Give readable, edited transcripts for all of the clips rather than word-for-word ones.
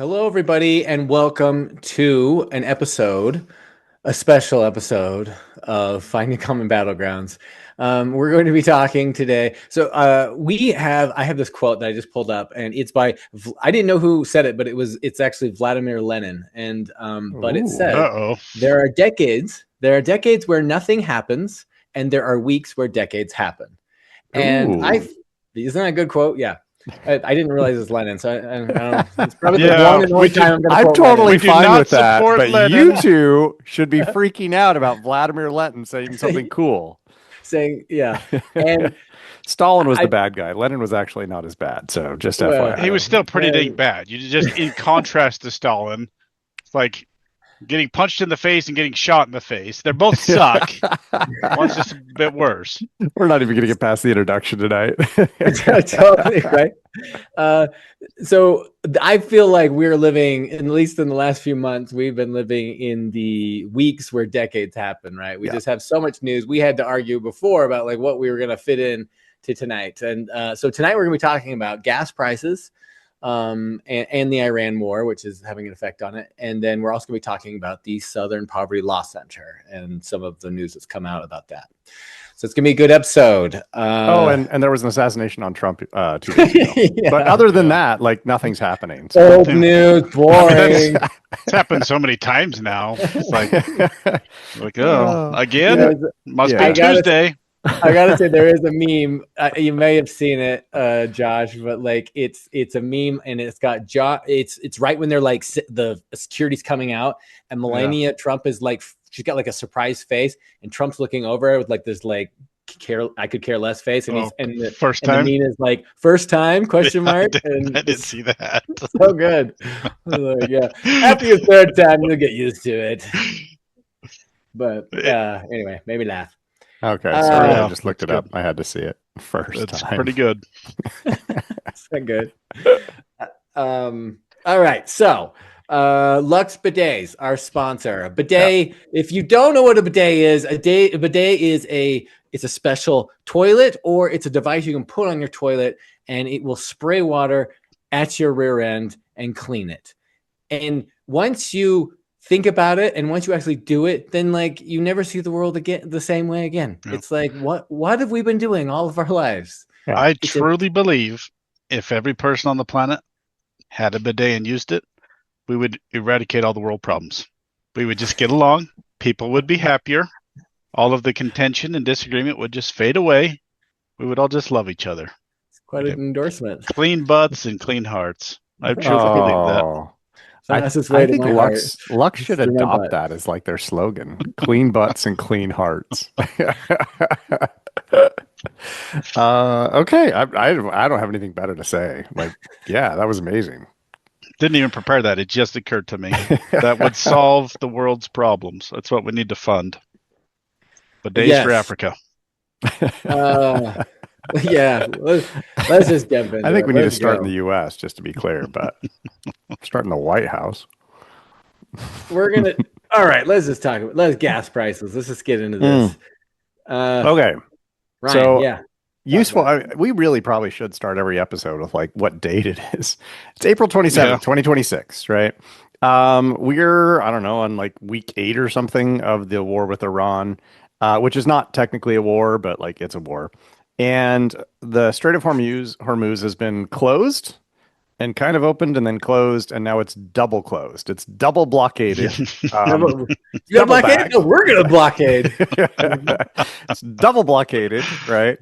Hello, everybody, and welcome to a special episode of Finding Common Battlegrounds. We're going to be talking today. I have this quote that I just pulled up, and it's by, I didn't know who said it, but it's actually Vladimir Lenin. But it says, there are decades where nothing happens, and there are weeks where decades happen. And isn't that a good quote? Yeah. I didn't realize it's Lenin, so I don't know. It's probably the one and only time I'm going to I'm quote totally Lenin. fine with that, but Lenin. you two should be freaking out about Vladimir Lenin saying something cool. Saying, yeah. And Stalin was the bad guy. Lenin was actually not as bad, so just FYI. He was still pretty dang bad. You just, in contrast to Stalin, it's like getting punched in the face and getting shot in the face. They both suck. One's just a bit worse. We're not even going to get past the introduction tonight. Totally, right? So I feel like we're living, at least in the last few months, we've been living in the weeks where decades happen, right? We just have so much news. We had to argue before about like what we were going to fit in to tonight. And so tonight we're going to be talking about gas prices, and the Iran war, which is having an effect on it. And then we're also going to be talking about the Southern Poverty Law Center and some of the news that's come out about that. So it's going to be a good episode. And there was an assassination on Trump 2 days ago. But other than that, like nothing's happening. So. Old news, boring. It's happened so many times now. It's like again? Must be Tuesday. I gotta say, there is a meme. You may have seen it, Josh, but like it's a meme, and it's got it's right when they're like the security's coming out, and Melania Trump is like, she's got like a surprised face, and Trump's looking over with like this like I could care less face, and the meme is like first time ? I didn't see that. So good. Like, after your third time, you'll get used to it. But anyway, maybe laugh. Okay, sorry, I just looked it up. I had to see it first. It's pretty good. So good. All right, so Lux Bidets, our sponsor. Bidet. If you don't know what a bidet is, a bidet is it's a special toilet, or it's a device you can put on your toilet, and it will spray water at your rear end and clean it. And once you think about it, and once you actually do it, then like you never see the world again the same way again. Yeah. It's like, what have we been doing all of our lives? Yeah. I truly believe if every person on the planet had a bidet and used it, we would eradicate all the world problems. We would just get along. People would be happier. All of the contention and disagreement would just fade away. We would all just love each other. It's quite an endorsement. Clean butts and clean hearts. I truly believe that. I think Lux should adopt that as like their slogan: "Clean butts and clean hearts." Okay, I don't have anything better to say. Like, yeah, that was amazing. Didn't even prepare that. It just occurred to me that would solve the world's problems. That's what we need to fund. Bidets for Africa. Yeah, let's just jump in. I think we need to start in the U.S. just to be clear, but start in the White House. We're gonna. All right, let's just talk about gas prices. Let's just get into this. Okay, Ryan, so useful. We really probably should start every episode with like what date it is. It's April 27th, 2026, right? We're, I don't know, on like week 8 or something of the war with Iran, which is not technically a war, but like it's a war. And the Strait of Hormuz has been closed and kind of opened and then closed, and now it's double closed. It's double blockaded. You're blockaded? No, we're going to blockade. It's double blockaded, right?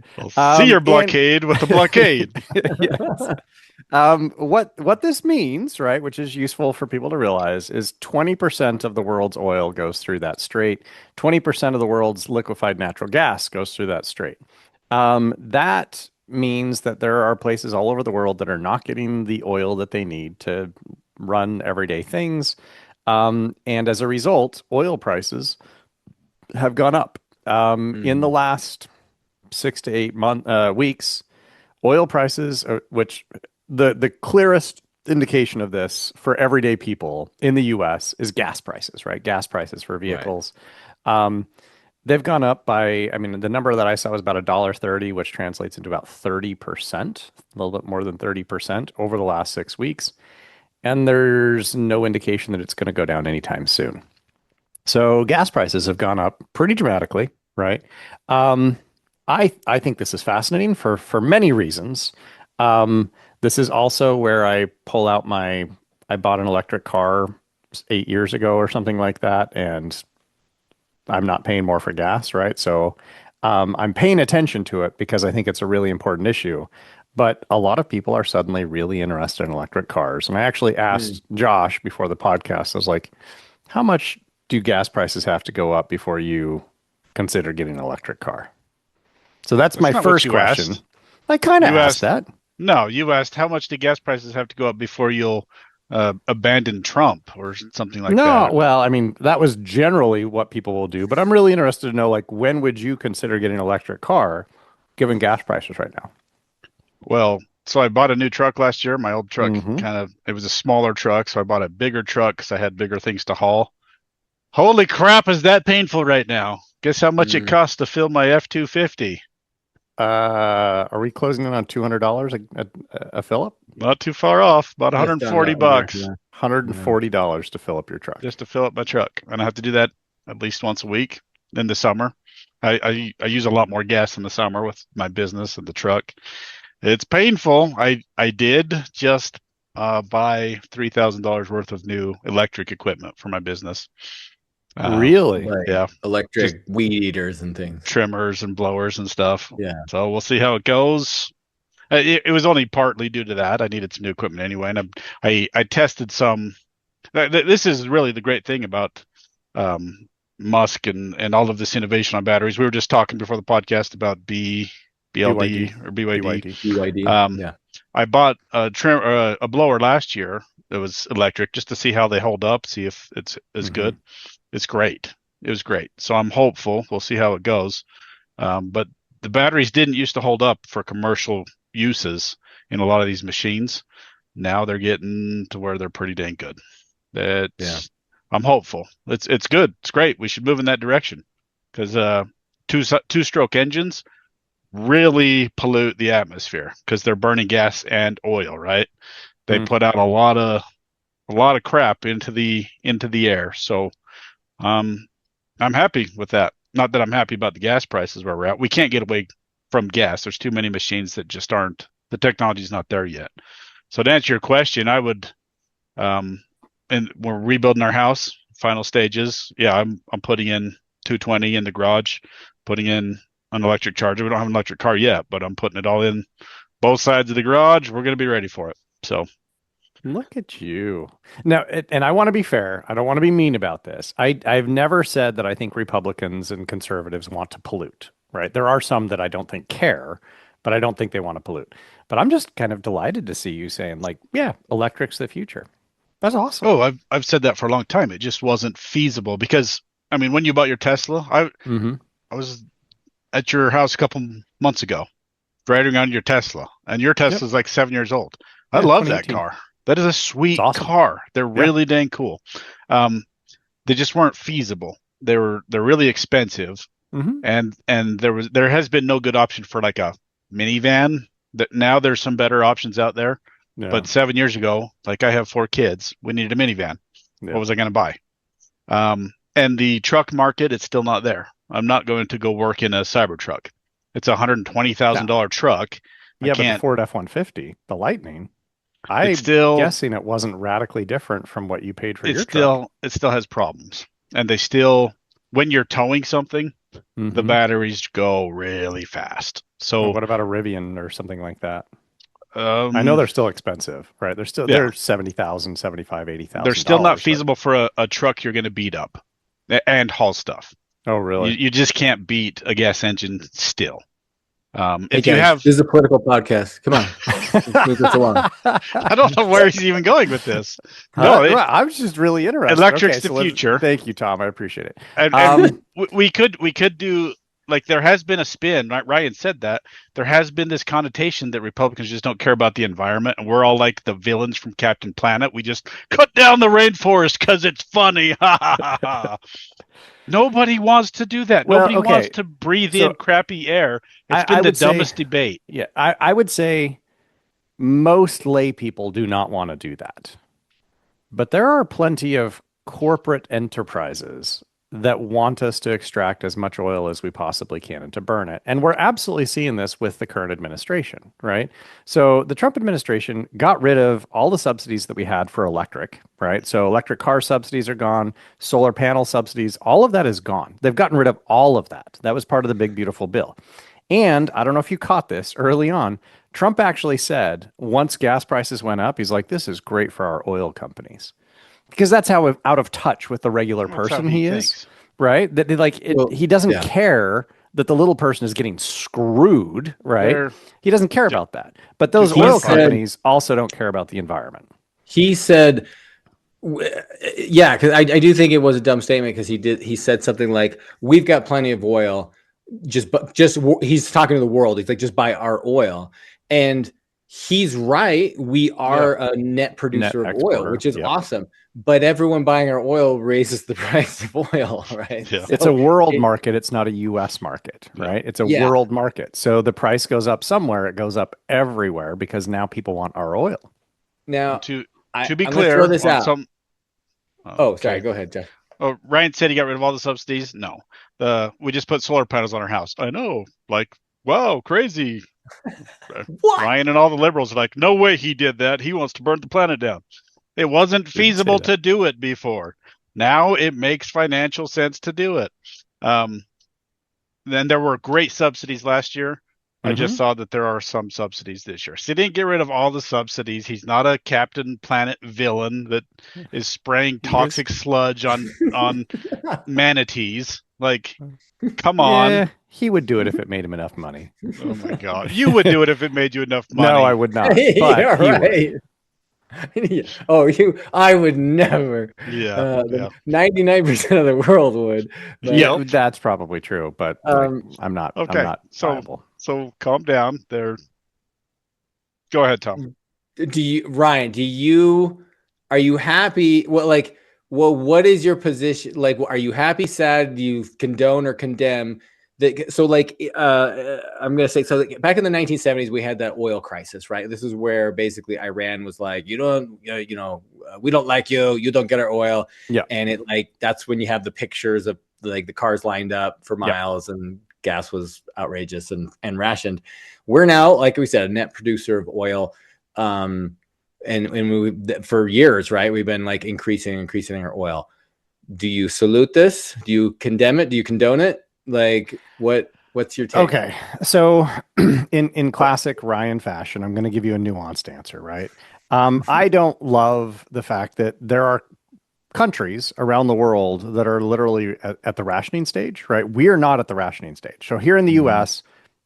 See your blockade with the blockade. What this means, right, which is useful for people to realize, is 20% of the world's oil goes through that strait. 20% of the world's liquefied natural gas goes through that strait. That means that there are places all over the world that are not getting the oil that they need to run everyday things. And as a result, oil prices have gone up. In the last 6 to 8 weeks, oil prices, which the clearest indication of this for everyday people in the U.S. is gas prices, right? Gas prices for vehicles. Right. They've gone up by, I mean, the number that I saw was about $1.30, which translates into about 30%, a little bit more than 30% over the last 6 weeks. and there's no indication that it's going to go down anytime soon. So gas prices have gone up pretty dramatically, right? Um, I think this is fascinating for many reasons. This is also where I bought an electric car 8 years ago or something like that, and I'm not paying more for gas, right? So I'm paying attention to it because I think it's a really important issue. But a lot of people are suddenly really interested in electric cars. And I actually asked Josh before the podcast, I was like, how much do gas prices have to go up before you consider getting an electric car? So that's my not what first you question. asked. I kind of You asked asked, that. no, you asked how much do gas prices have to go up before you'll abandon Trump or something like No, that. well, I mean, that was generally what people will do, but I'm really interested to know, like, when would you consider getting an electric car given gas prices right now? Well, so I bought a new truck last year. My old truck Mm-hmm. it was a smaller truck, so I bought a bigger truck because I had bigger things to haul. Holy crap, is that painful right now? Guess how much it costs to fill my F-250? Are we closing in on $200 a fill up? Not too far off, about Just 140 under, bucks yeah. $140 to fill up your truck. just to fill up my truck. And I have to do that at least once a week in the summer. I use a lot more gas in the summer with my business and the truck. It's painful. I did just buy $3,000 worth of new electric equipment for my business. Really? Like Yeah, electric weed eaters and things. trimmers and blowers and stuff. Yeah. So we'll see how it goes. It was only partly due to that. I needed some new equipment anyway, and I tested some. This is really the great thing about Musk and all of this innovation on batteries. We were just talking before the podcast about BLD or BYD. BYD. Yeah. I bought a blower last year that was electric just to see how they hold up, see if it's as good. It's great. It was great. So I'm hopeful. We'll see how it goes. But the batteries didn't used to hold up for commercial uses in a lot of these machines. Now they're getting to where they're pretty dang good. I'm hopeful. It's good. It's great. We should move in that direction because two-stroke engines really pollute the atmosphere because they're burning gas and oil, right? They put out a lot of crap into the air. So I'm happy with that. Not that I'm happy about the gas prices where we're at. We can't get away from gas. There's too many machines that just aren't. The technology's not there yet. So to answer your question, I would, and we're rebuilding our house, final stages. Yeah, I'm putting in 220 in the garage, putting in an electric charger. We don't have an electric car yet, but I'm putting it all in both sides of the garage. We're going to be ready for it. So look at you. Now, and I want to be fair. I don't want to be mean about this. I've never said that I think Republicans and conservatives want to pollute, right? There are some that I don't think care, but I don't think they want to pollute. But I'm just kind of delighted to see you saying, like, yeah, electric's the future. That's awesome. Oh, I've said that for a long time. It just wasn't feasible because, I mean, when you bought your Tesla, I was at your house a couple months ago, driving around your Tesla, and your Tesla's like 7 years old. I love that car. That is a sweet car. They're really dang cool. They just weren't feasible. They're really expensive, and there has been no good option for like a minivan. That now there's some better options out there. Yeah. But 7 years ago, like I have 4 kids, we needed a minivan. Yeah. What was I going to buy? And the truck market, it's still not there. I'm not going to go work in a Cybertruck. It's a $120,000 truck. Yeah, but the Ford F-150, the Lightning, I'm guessing it wasn't radically different from what you paid for your truck. It still has problems. And they still, when you're towing something, the batteries go really fast. So what about a Rivian or something like that? I know they're still expensive, right? They're $70,000, $75,000, $80,000. They're still not feasible for a truck you're going to beat up and haul stuff. Oh, really? You just can't beat a gas engine still. If you have, this is a political podcast. Come on, let's move this along. I don't know where he's even going with this. No, I was just really interested. Electric's the future. Thank you, Tom. I appreciate it. And we could do. Like there has been a spin, right? Ryan said that there has been this connotation that Republicans just don't care about the environment, and we're all like the villains from Captain Planet. We just cut down the rainforest because it's funny. Nobody wants to do that. Nobody wants to breathe in crappy air. It's been the dumbest debate. Yeah, I would say most lay people do not want to do that. But there are plenty of corporate enterprises that want us to extract as much oil as we possibly can and to burn it. And we're absolutely seeing this with the current administration, right? So the Trump administration got rid of all the subsidies that we had for electric, right? So electric car subsidies are gone, solar panel subsidies, all of that is gone. They've gotten rid of all of that. That was part of the big, beautiful bill. And I don't know if you caught this early on. Trump actually said once gas prices went up, he's like, this is great for our oil companies because that's how out of touch with the regular That's how person he he thinks. is, right? That like Well, he doesn't yeah. care that the little person is getting screwed, right? They're He doesn't care ju- about that. But those He oil said- companies also don't care about the environment. He said, yeah, because I do think it was a dumb statement because he said something like, "We've got plenty of oil, he's talking to the world. He's like, just buy our oil," and he's right. We are a net producer of oil, exporter, which is yep. awesome. But everyone buying our oil raises the price of oil, right? Yeah. It's a world market. It's not a U.S. market, Yeah. right? It's a Yeah. world market. So the price goes up somewhere. It goes up everywhere because now people want our oil. Now, to I'm be gonna clear, throw this on out. some. Oh, sorry. okay. Go ahead, Jeff. Oh, Ryan said he got rid of all the subsidies. No, we just put solar panels on our house. I know, like, wow, crazy. What? Ryan and all the liberals are like, no way he did that. He wants to burn the planet down. It wasn't feasible to do it before. Now it makes financial sense to do it. Then there were great subsidies last year. I just saw that there are some subsidies this year. So he didn't get rid of all the subsidies. He's not a Captain Planet villain that is spraying toxic sludge on manatees. Like, come on. Yeah, he would do it if it made him enough money. Oh my God. You would do it if it made you enough money. No, I would not. But Yeah, he would. right. Oh, I would never. Yeah. 99% of the world would. But, Yeah, that's probably true, but I'm not. Okay, I'm not viable. So calm down there. Go ahead, Tom. Ryan, are you happy? What is your position? Like, are you happy, sad? Do you condone or condemn that? So like, I'm going to say, so back in the 1970s, we had that oil crisis, right? This is where basically Iran was like, we don't like you. You don't get our oil. Yeah. And that's when you have the pictures of like the cars lined up for miles and gas was outrageous and rationed. We're now, like we said, a net producer of oil. And we, for years, right, we've been like increasing our oil. Do you salute this? Do you condemn it? Do you condone it? Like, what's your take? Okay, so in classic Ryan fashion, I'm going to give you a nuanced answer, right? I don't love the fact that there are countries around the world that are literally at the rationing stage, right? We are not at the rationing stage. So here in the US,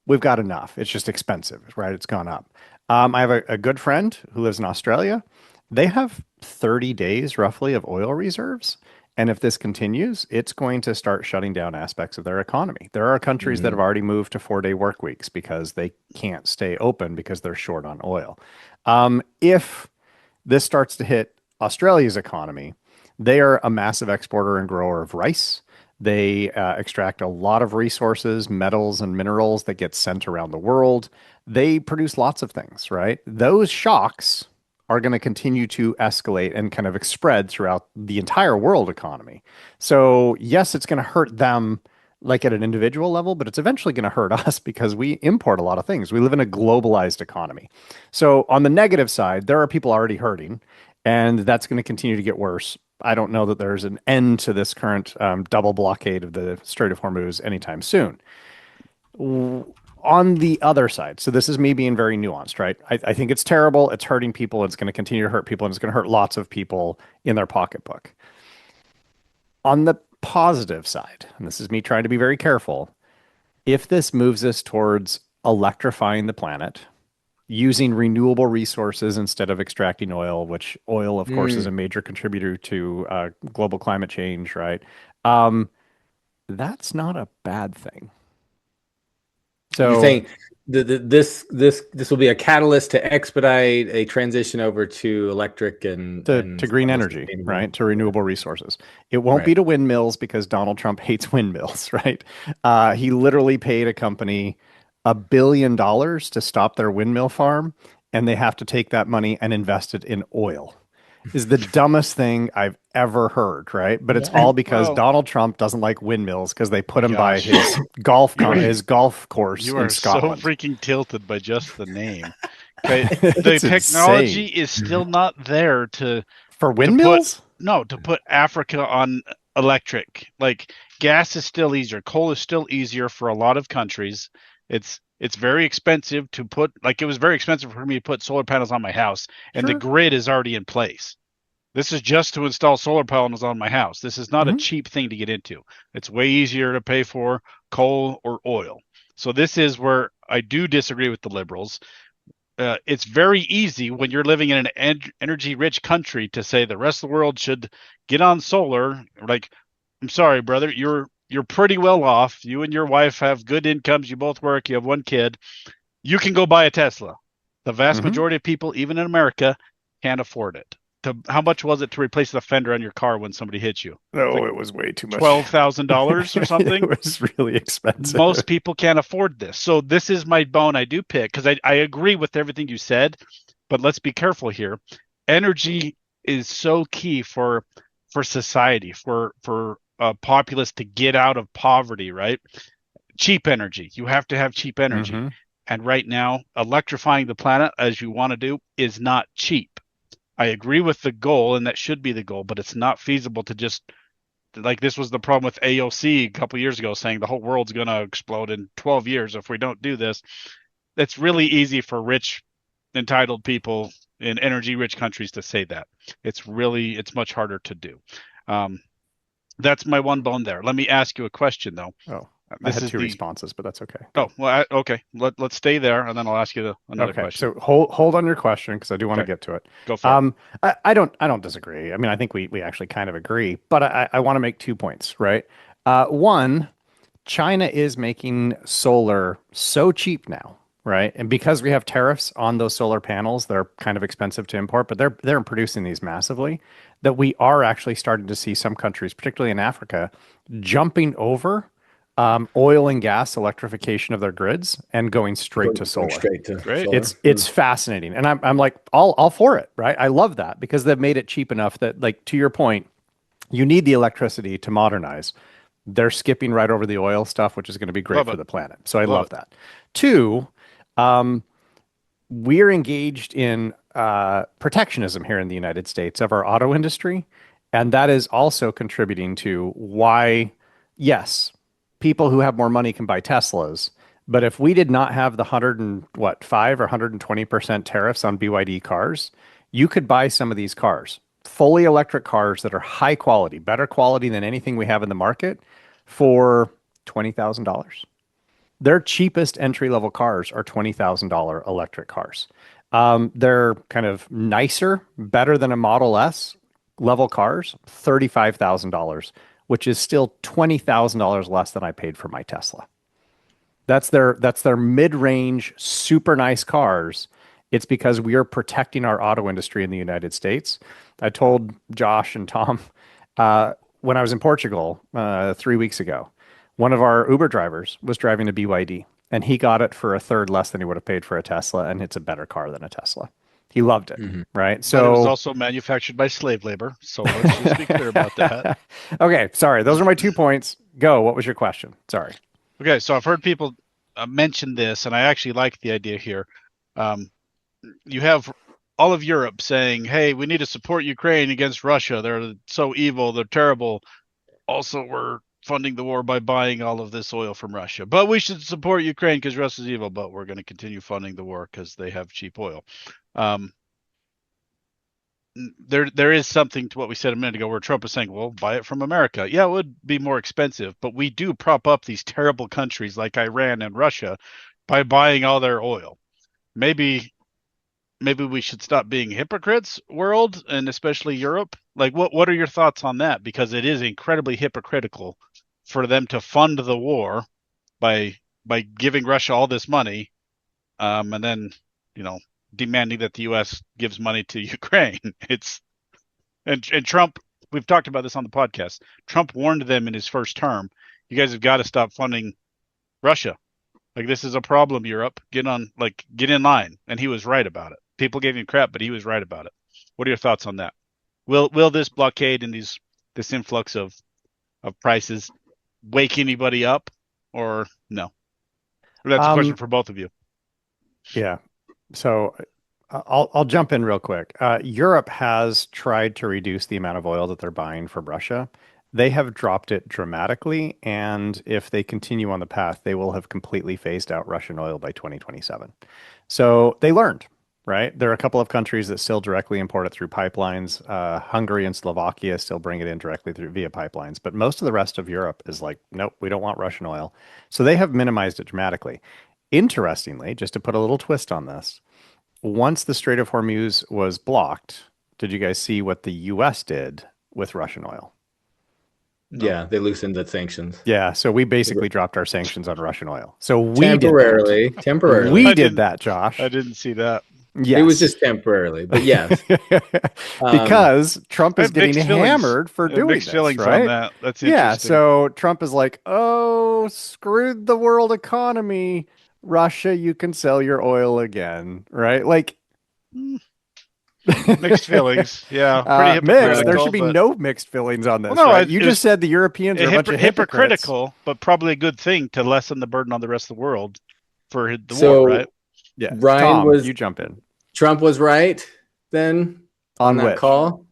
we've got enough. It's just expensive, right? It's gone up. I have a good friend who lives in Australia. They have 30 days roughly of oil reserves. And if this continues, it's going to start shutting down aspects of their economy. There are countries that have already moved to 4-day work weeks because they can't stay open because they're short on oil. If this starts to hit Australia's economy, they are a massive exporter and grower of rice. They extract a lot of resources, metals and minerals that get sent around the world. They produce lots of things, right? Those shocks are going to continue to escalate and kind of spread throughout the entire world economy. So yes, it's going to hurt them like at an individual level, but it's eventually going to hurt us because we import a lot of things. We live in a globalized economy. So on the negative side, there are people already hurting, and that's going to continue to get worse. I don't know that there's an end to this current double blockade of the Strait of Hormuz anytime soon. On the other side, so this is me being very nuanced, right? I think it's terrible. It's hurting people. It's going to continue to hurt people, and it's going to hurt lots of people in their pocketbook. On the positive side, and this is me trying to be very careful, if this moves us towards electrifying the planet, using renewable resources instead of extracting oil, which oil, of course, is a major contributor to global climate change, right? That's not a bad thing. So you think this will be a catalyst to expedite a transition over to electric and to green energy, right? To renewable resources. It won't be to windmills because Donald Trump hates windmills, right? He literally paid a company $1 billion to stop their windmill farm, and they have to take that money and invest it in oil. is the dumbest thing I've ever heard, right? But it's all because Donald Trump doesn't like windmills because they put him by his golf course You in are so Scotland. freaking tilted by just the name. Okay, the It's technology insane. is still not there to For put windmills? to put Africa on electric. Like gas is still easier, coal is still easier for a lot of countries. It's very expensive to put, like it was very expensive for me to put solar panels on my house, and the Sure. grid is already in place. This is just to install solar panels on my house. This is not a Mhm. cheap thing to get into. It's way easier to pay for coal or oil. So this is where I do disagree with the liberals. It's very easy when you're living in an energy-rich country to say the rest of the world should get on solar. Like, I'm sorry, brother, you're pretty well off. You and your wife have good incomes. You both work. You have one kid. You can go buy a Tesla. The vast Mhm. majority of people, even in America, can't afford it. How much was it to replace the fender on your car when somebody hit you? No, Like it was way too much. $12,000 or It something. was really Most expensive. people can't afford this. So this is my bone I do pick, because I agree with everything you said, but let's be careful here. Energy is so key for society, for a populace to get out of poverty, right? Cheap energy. You have to have cheap energy. Hmm. And right now, electrifying the planet as you want to do is not cheap. I agree with the goal, and that should be the goal, but it's not feasible to just, like, this was the problem with AOC a couple years ago, saying the whole world's going to explode in 12 years if we don't do this. It's really easy for rich, entitled people in energy-rich countries to say that. It's much harder to do. Um, that's my one bone there. Let me ask you a question, though. Oh, I This had is two the responses, but that's okay. Oh, Go. well, okay. Let's stay there, and then I'll ask you another Okay, question. so hold on your question because I do want to Okay, get to it. go for it. I don't disagree. I mean, I think we actually kind of agree, but I want to make 2 points, right? One, China is making solar so cheap now, right? And because we have tariffs on those solar panels, they're kind of expensive to import, but they're producing these massively that we are actually starting to see some countries, particularly in Africa, jumping over oil and gas electrification of their grids and going straight to Going solar. straight to Great. solar. It's fascinating, and I'm like all for it, right? I love that because they've made it cheap enough that, like, to your point, you need the electricity to modernize. They're skipping right over the oil stuff, which is going to be great Love for it. the planet. So I Love love it. that. Two, we're engaged in protectionism here in the United States of our auto industry. And that is also contributing to why, yes, people who have more money can buy Teslas. But if we did not have the 5 or 120% tariffs on BYD cars, you could buy some of these cars, fully electric cars that are high quality, better quality than anything we have in the market for $20,000. Their cheapest entry level cars are $20,000 electric cars. They're kind of nicer, better than a Model S level cars, $35,000, which is still $20,000 less than I paid for my Tesla. That's their mid-range, super nice cars. It's because we are protecting our auto industry in the United States. I told Josh and Tom when I was in Portugal 3 weeks ago, one of our Uber drivers was driving a BYD, and he got it for a third less than he would have paid for a Tesla, and it's a better car than a Tesla. He loved it, Mhm. right? But it was So, also manufactured by slave labor, so let's just be clear about that. okay, sorry. Those are my 2 points. Go. What was your question? Sorry. Okay, so I've heard people mention this, and I actually like the idea here. Um, you have all of Europe saying, "Hey, we need to support Ukraine against Russia. They're so evil. They're terrible." Also, we're funding the war by buying all of this oil from Russia. But we should support Ukraine because Russia's evil, but we're going to continue funding the war because they have cheap oil. Um, there is something to what we said a minute ago where Trump is saying, well, buy it from America. Yeah, it would be more expensive, but we do prop up these terrible countries like Iran and Russia by buying all their oil. Maybe we should stop being hypocrites, world, and especially Europe. Like, what are your thoughts on that? Because it is incredibly hypocritical for them to fund the war by giving Russia all this money, and then, you know, demanding that the U.S. gives money to Ukraine. It's and Trump. We've talked about this on the podcast. Trump warned them in his first term. You guys have got to stop funding Russia. Like, this is a problem, Europe. Get in line. And he was right about it. People gave him crap, but he was right about it. What are your thoughts on that? Will this blockade and this influx of prices wake anybody up, or no? That's a question for both of you. Yeah. So I'll jump in real quick. Europe has tried to reduce the amount of oil that they're buying from Russia. They have dropped it dramatically, and if they continue on the path, they will have completely phased out Russian oil by 2027. So they learned, right? There are a couple of countries that still directly import it through pipelines. Hungary and Slovakia still bring it in directly through via pipelines, but most of the rest of Europe is like, nope, we don't want Russian oil. So they have minimized it dramatically. Interestingly, just to put a little twist on this, once the Strait of Hormuz was blocked, did you guys see what the US did with Russian oil? Yeah, they loosened the sanctions. Yeah, so we basically dropped our sanctions on Russian oil. So we temporarily. We did that, Josh. I didn't see that. Yes. It was just temporarily, but yes. Because Trump is getting mixed feelings. hammered for doing Mixed this, feelings right? on that. That's Yeah, interesting. so Trump is like, oh, screwed the world economy. Russia, you can sell your oil again, right? Like, mixed feelings. Yeah, pretty mixed. hypocritical. There should be but- no mixed feelings on this, Well, no, right? it You was just said the Europeans are a bunch of hypocrites. hypocritical, but probably a good thing to lessen the burden on the rest of the world for the So, war, right? Yeah, Ryan Tom, was you jump in Trump was right then on that which? call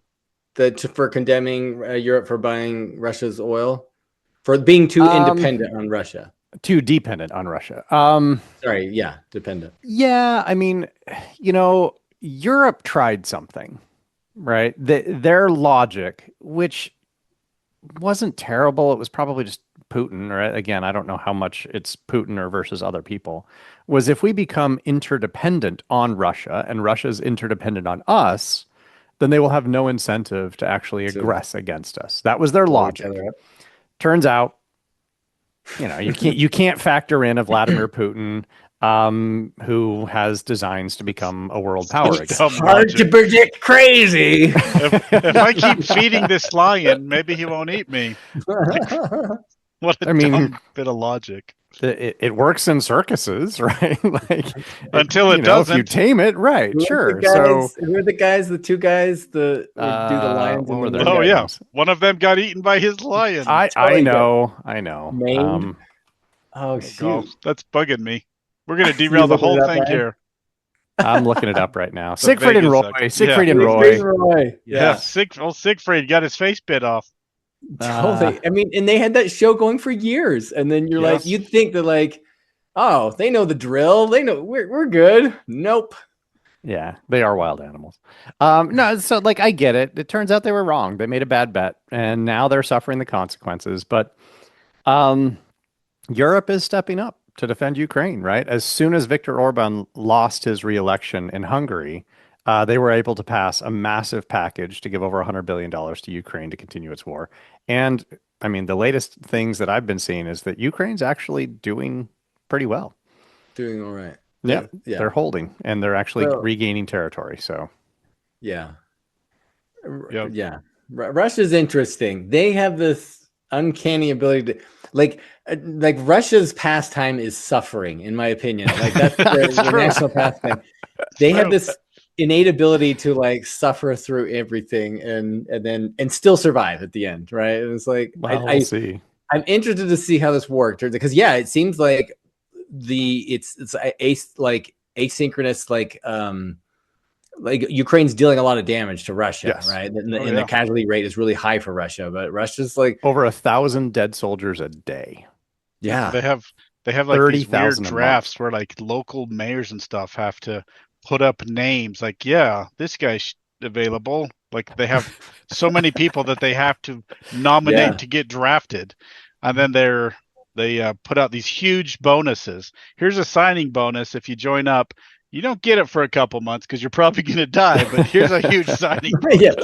for condemning Europe for buying Russia's oil, for being too independent on Russia. Too dependent on Russia. Sorry, yeah, dependent. Yeah, I mean, Europe tried something, right? Their logic, which wasn't terrible, it was probably just Putin, right? Again, I don't know how much it's Putin or versus other people, was if we become interdependent on Russia and Russia's interdependent on us, then they will have no incentive to actually aggress against us. That was their logic. Turns out, you can't factor in a Vladimir Putin who has designs to become a world power again. Hard to predict, crazy. If I keep feeding this lion, maybe he won't eat me. What a dumb bit of logic. It works in circuses, right? Like until it doesn't. If you tame it, right? Sure. Who are the guys? The two guys that do the lions. Yeah, one of them got eaten by his lion. I know. Maimed. Oh shoot, that's bugging me. We're gonna derail the whole thing here. I'm looking it up right now. Siegfried and Roy. Siegfried and Roy. Yeah. Siegfried got his face bit off. Totally. I mean, and they had that show going for years, and then you're like, you'd think that like, oh, they know the drill. They know we're good. Nope. Yeah, they are wild animals. No, so like I get it. It turns out they were wrong. They made a bad bet, and now they're suffering the consequences. But Europe is stepping up to defend Ukraine, right? As soon as Viktor Orban lost his re-election in Hungary, they were able to pass a massive package to give over $100 billion to Ukraine to continue its war. And I mean, the latest things that I've been seeing is that Ukraine's actually doing pretty well. Doing all right. Yeah. They're holding and they're actually regaining territory. So, yeah. Russia's interesting. They have this uncanny ability to like Russia's pastime is suffering, in my opinion. Like that's the national pastime. They have this innate ability to like suffer through everything and still survive at the end, right? And it's like we'll see. I'm interested to see how this worked because it seems like it's asynchronous like Ukraine's dealing a lot of damage to Russia, right? And the casualty rate is really high for Russia, but Russia's like over 1,000 dead soldiers a day. Yeah, they have like these weird drafts where like local mayors and stuff have to put up names like, this guy's available. Like they have so many people that they have to nominate to get drafted, and then they put out these huge bonuses. Here's a signing bonus if you join up. You don't get it for a couple months because you're probably going to die, but here's a huge signing bonus.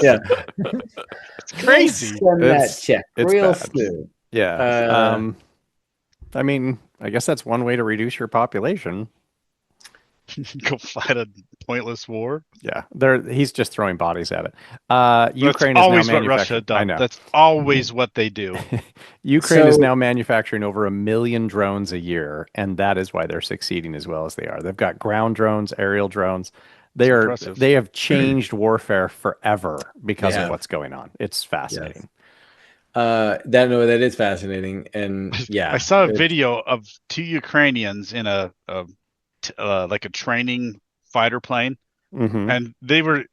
It's crazy. Send that check real soon. Yeah. I mean, I guess that's one way to reduce your population. Go fight a pointless war. Yeah, he's just throwing bodies at it. Ukraine That's is always now what Russia does. I know. That's always what they do. Ukraine is now manufacturing over 1 million drones a year, and that is why they're succeeding as well as they are. They've got ground drones, aerial drones. Impressive. They have changed warfare forever because of Yeah. what's going on. It's fascinating. That is fascinating, and I saw a video of 2 Ukrainians in a like a training fighter plane, Mm-hmm. and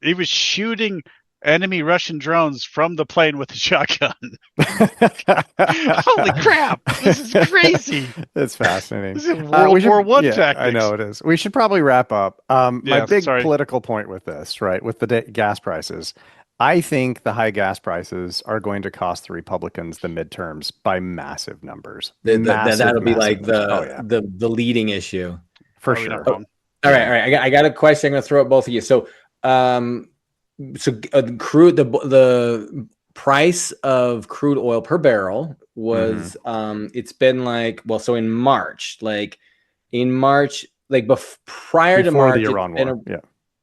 he was shooting enemy Russian drones from the plane with a shotgun. Holy crap! This is crazy. It's fascinating. This is World War One tactics. I know it is. We should probably wrap up. My Yeah, big sorry. political point with this, right, with the gas prices, I think the high gas prices are going to cost the Republicans the midterms by massive numbers. that'll be like numbers. the leading issue. For Probably not sure. wrong. All right. I got a question. I'm going to throw at both of you. So, crude the price of crude oil per barrel was it's been like, well, so in March, like prior to Before March, the Iran war.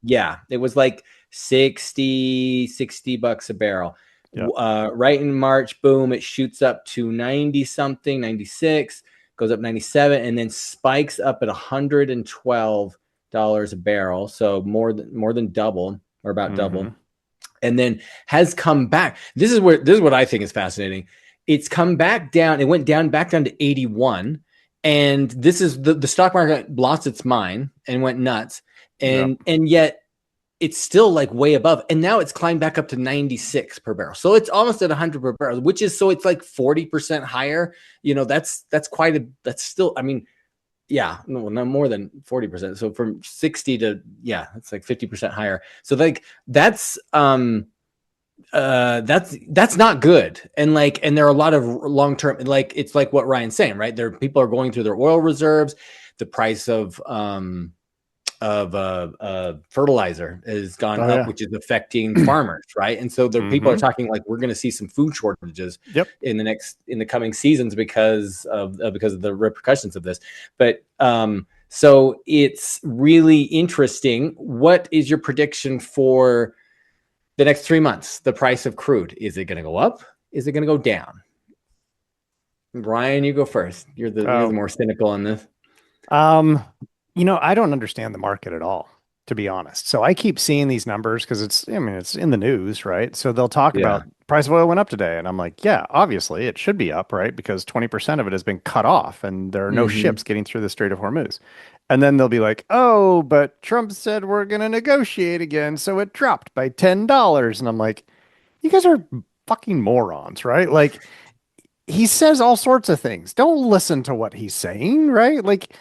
Yeah, it was like 60 bucks a barrel. Yeah. Right in March, boom, it shoots up to 90 something, 96, goes up 97, and then spikes up at $112 a barrel. So more than double, or about double. And then has come back. This is what I think is fascinating. It's come back down. It went back down to 81. And this is the stock market lost its mind and went nuts. And yet it's still like way above. And now it's climbed back up to 96 per barrel. So it's almost at 100 per barrel, which is, so it's like 40% higher. You know, that's still, I mean, yeah, no, more than 40%. So from 60 to, yeah, it's like 50% higher. So like that's not good. And there are a lot of long-term, like, it's like what Ryan's saying, right? People are going through their oil reserves. The price of fertilizer has gone up, which is affecting farmers, right? And so people are talking like we're going to see some food shortages in the coming seasons because of the repercussions of this. But so it's really interesting. What is your prediction for the next 3 months? The price of crude, is it going to go up? Is it going to go down? Ryan, you go first. You're the more cynical on this. I don't understand the market at all, to be honest. So I keep seeing these numbers because it's in the news, right? So they'll talk about price of oil went up today. And I'm like, yeah, obviously it should be up, right? Because 20% of it has been cut off and there are no ships getting through the Strait of Hormuz. And then they'll be like, oh, but Trump said we're going to negotiate again. So it dropped by $10. And I'm like, you guys are fucking morons, right? Like, he says all sorts of things. Don't listen to what he's saying, right? Like,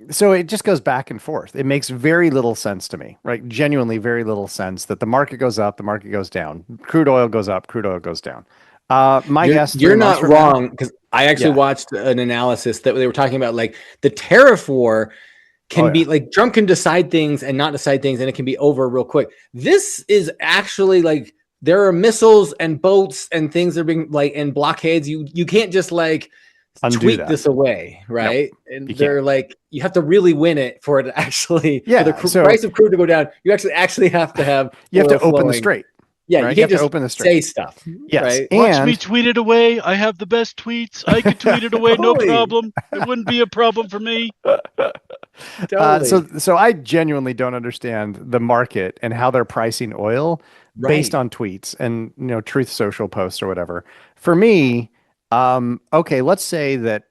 so it just goes back and forth. It makes very little sense to me, right? Genuinely very little sense that the market goes up, the market goes down. Crude oil goes up, crude oil goes down. My guess, you're not wrong, because I actually watched an analysis that they were talking about, like, the tariff war can be like, Trump can decide things and not decide things, and it can be over real quick. This is actually like, there are missiles and boats and things that are being like, and blockades. You can't just like tweak this away, right? Nope, and they're like, you have to really win it for it to actually, for the price of crude to go down. You actually have to have, you have to open the strait. Yeah, right? You can't just open the strait. Say stuff. Yes, right? Watch me tweet it away. I have the best tweets. I could tweet it away, no problem. It wouldn't be a problem for me. Totally. So I genuinely don't understand the market and how they're pricing oil based on tweets and Truth Social posts or whatever. For me, okay, let's say that,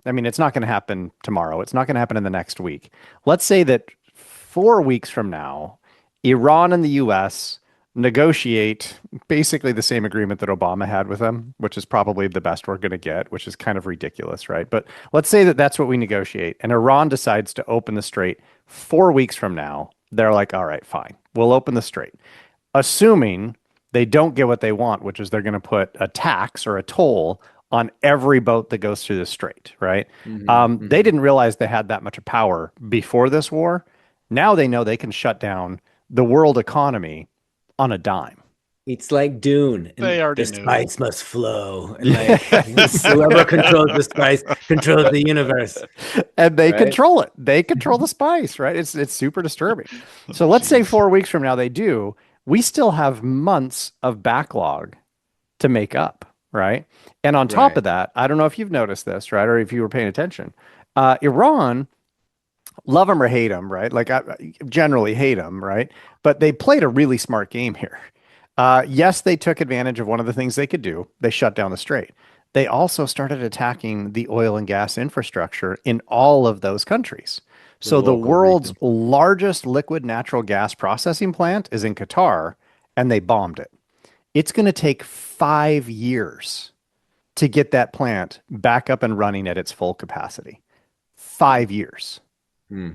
I mean, it's not going to happen tomorrow. It's not going to happen in the next week. Let's say that 4 weeks from now, Iran and the US negotiate basically the same agreement that Obama had with them, which is probably the best we're going to get, which is kind of ridiculous, right? But let's say that that's what we negotiate, and Iran decides to open the strait 4 weeks from now. They're like, all right, fine, we'll open the strait. Assuming they don't get what they want, which is they're going to put a tax or a toll on every boat that goes through the strait, right? They didn't realize they had that much power before this war. Now they know they can shut down the world economy on a dime. It's like Dune. They already the knew. Spice must flow. And like, whoever controls the spice controls the universe. And they control it. They control the spice, right? It's super disturbing. So let's say 4 weeks from now they do. We still have months of backlog to make up, right? And on top of that, I don't know if you've noticed this, right? Or if you were paying attention, Iran love them or hate them, right? Like I generally hate them, right? But they played a really smart game here. Yes, they took advantage of one of the things they could do. They shut down the strait. They also started attacking the oil and gas infrastructure in all of those countries. The So the local world's region. largest liquid natural gas processing plant is in Qatar, and they bombed it. It's going to take 5 years to get that plant back up and running at its full capacity. 5 years. Hmm.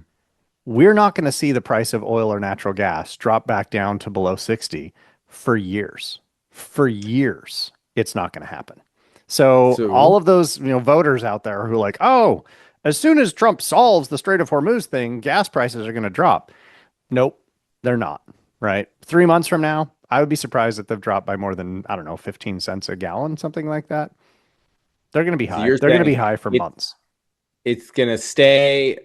We're not going to see the price of oil or natural gas drop back down to below 60 for years. For years, it's not going to happen. So all So of those, voters out there who are like, oh, as soon as Trump solves the Strait of Hormuz thing, gas prices are going to drop. Nope, they're not. Right? 3 months from now, I would be surprised if they've dropped by more than, I don't know, 15 cents a gallon, something like that. They're going to be so high. you're They're going to be saying high for it months. it's gonna stay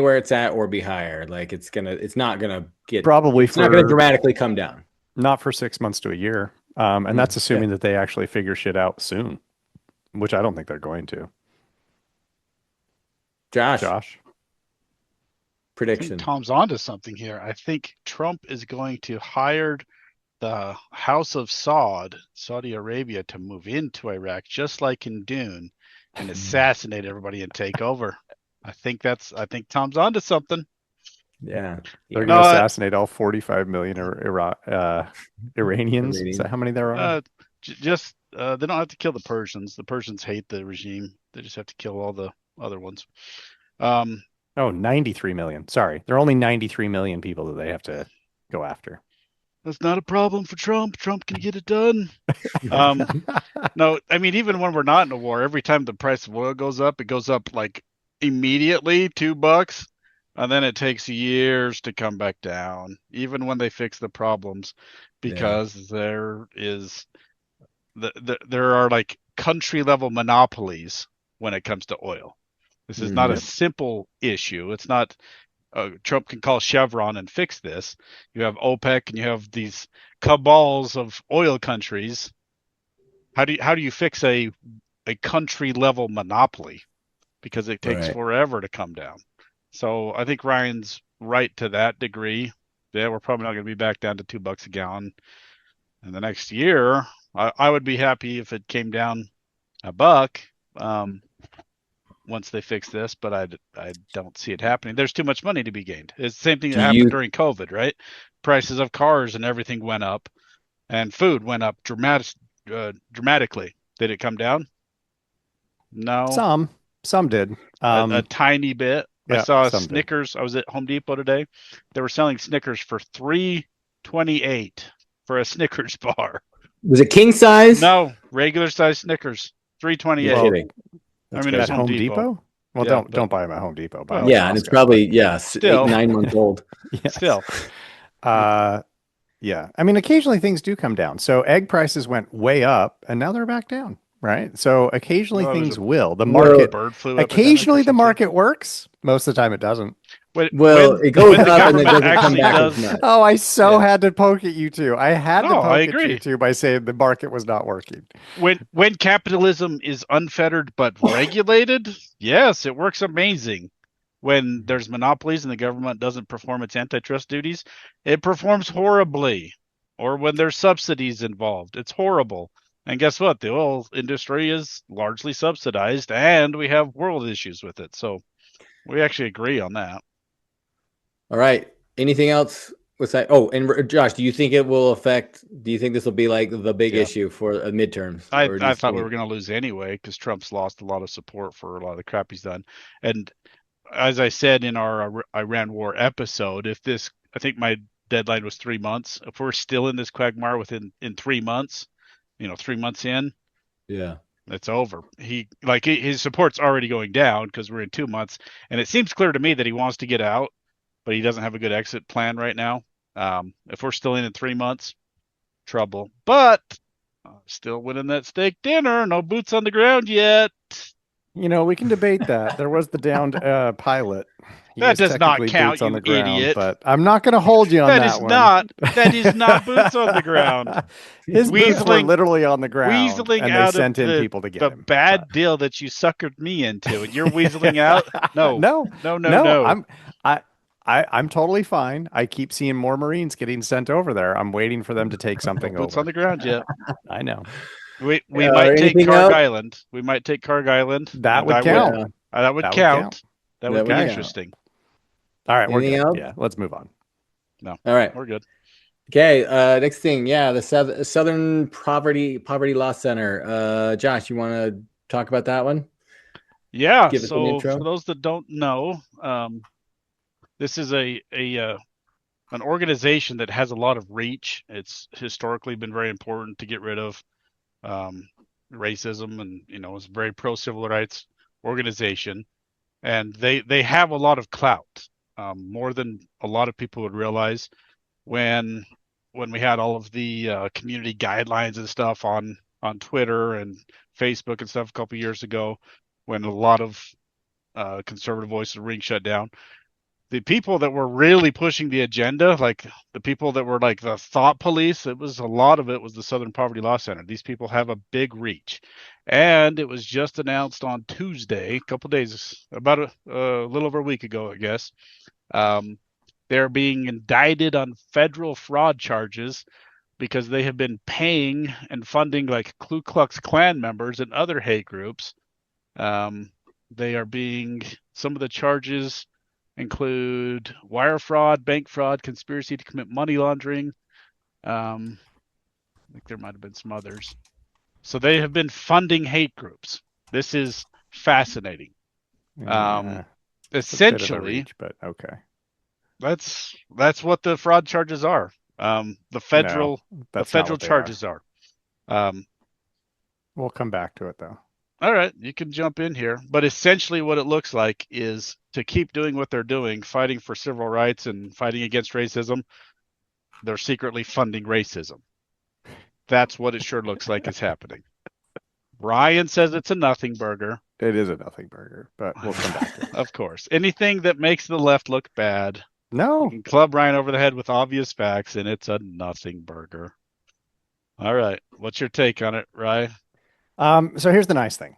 where it's at or be higher. Like it's not gonna Probably it's not gonna for dramatically come down. not for 6 months to a year. And that's Yeah. assuming that they actually figure shit out soon, which I don't think they're going to. Josh, Josh? I think prediction. Tom's onto something here. I think Trump is going to hire the House of Saud, Saudi Arabia, to move into Iraq, just like in Dune, and assassinate everybody and take over. I think Tom's onto something. Yeah. They're Yeah. going No, to assassinate all 45 million Iranians. Is that Iranian. how many there are? just they don't have to kill the Persians. The Persians hate the regime. They just have to kill all the other ones. Um, Oh, 93 million. Sorry. There are only 93 million people that they have to go after. that's not a problem for Trump. Trump can get it done. No, I mean, even when we're not in a war, every time the price of oil goes up, it goes up like immediately $2, and then it takes years to come back down, even when they fix the problems, Yeah. because there are like country level monopolies when it comes to oil. This is not a Mhm. simple issue. It's not Trump can call Chevron and fix this. You have OPEC and you have these cabals of oil countries. How do you fix a country level monopoly? Because it takes Right. forever to come down. So I think Ryan's right to that degree. Yeah, we're probably not going to be back down to $2 a gallon in the next year. I would be happy if it came down a buck once they fix this, but I don't see it happening. There's too much money to be gained. It's the same thing that Do happened you during COVID, right? Prices of cars and everything went up, and food went up dramatically. Did it come down? No, Some did. a tiny bit. I Yeah, saw a some did. Snickers. I was at Home Depot today. They were selling Snickers for $3.28 for a Snickers bar. was it king size? No, regular size Snickers, You're 3.28. Well, kidding. I That's mean, it was at crazy. Home Home Depot. Depot? Well, Yeah, don't but don't buy them at Home Depot. Buy them well, at Yeah, and it's Costco. probably But eight, still, 9 months old. yes. still. Uh, yeah. I mean, occasionally things do come down. So egg prices went way up and now they're back down, right? So occasionally Well, it was things will. The Well, market, bird flu epidemic or occasionally the something. market works. Most of the time it doesn't. Well, it goes when the up and it government doesn't come actually back as does, much. Oh, I so yeah. had to poke at you two. I had to No, I poke at you agree. two by saying the market was not working. When capitalism is unfettered but regulated, yes, it works amazing. When there's monopolies and the government doesn't perform its antitrust duties, it performs horribly. Or when there's subsidies involved, it's horrible. And guess what? The oil industry is largely subsidized, and we have world issues with it. So we actually agree on that. All right. Anything else? What's that? Oh, and Josh, do you think it will affect? Do you think this will be like the big Yeah. issue for midterms, I, or do I you thought we think? were going to lose anyway because Trump's lost a lot of support for a lot of the crap he's done. And as I said in our Iran war episode, I think my deadline was 3 months. If we're still in this quagmire in 3 months, 3 months in, Yeah. it's over. His support's already going down because we're in 2 months, and it seems clear to me that he wants to get out, but he doesn't have a good exit plan right now. If we're still in 3 months, trouble. But still winning that steak dinner. No boots on the ground yet. We can debate that. There was the downed pilot. He That is does not technically count, boots on you the ground, idiot. but I'm not going to hold you on That that is one. not that is not boots on the ground. His boots were Weaseling literally on the ground, weaseling and they out of sent in people to get the him. But bad deal that you suckered me into, and you're weaseling out. No, no, no, no, no, no. I, I'm totally fine. I keep seeing more Marines getting sent over there. I'm waiting for them to take No something boots on over. the ground yet. I know. We might take Anything Karg else? Island. We might take Karg Island, That and would I would count. Yeah, that would That would count. count. That would that be would Okay. count. interesting. All right, we're Anything good. else? Yeah, let's move on. No, All right. we're good. Okay. Next thing. Yeah, the Southern Poverty Law Center. Josh, you want to talk about that one? Yeah. Give us an So for intro. those that don't know, this is a an organization that has a lot of reach. It's historically been very important to get rid of um, racism, and it's a very pro civil rights organization, and they have a lot of clout, more than a lot of people would realize. When we had all of the community guidelines and stuff on Twitter and Facebook and stuff a couple years ago, when a lot of conservative voices were being shut down, the people that were really pushing the agenda, like the people that were like the thought police, it was a lot of it was the Southern Poverty Law Center. These people have a big reach. And it was just announced on Tuesday, a couple days, about a little over a week ago, I guess. Um, they're being indicted on federal fraud charges because they have been paying and funding like Ku Klux Klan members and other hate groups. Um, they are being, some of the charges include wire fraud, bank fraud, conspiracy to commit money laundering. I think there might have been some others. So they have been funding hate groups. This is fascinating. Yeah, it's a bit of a Essentially, reach, but okay. that's what the fraud charges are. The No, that's not federal what they are. charges are. Um, We'll come back to it though. all right, you can jump in here, but essentially what it looks like is to keep doing what they're doing, fighting for civil rights and fighting against racism. They're secretly funding racism. That's what it sure looks like is happening. Ryan says it's a nothing burger. It is a nothing burger, but we'll come back to it. Of course. Anything that makes the left look bad, you No, can club Ryan over the head with obvious facts, and it's a nothing burger. All right. What's your take on it, Ryan? So here's the nice thing.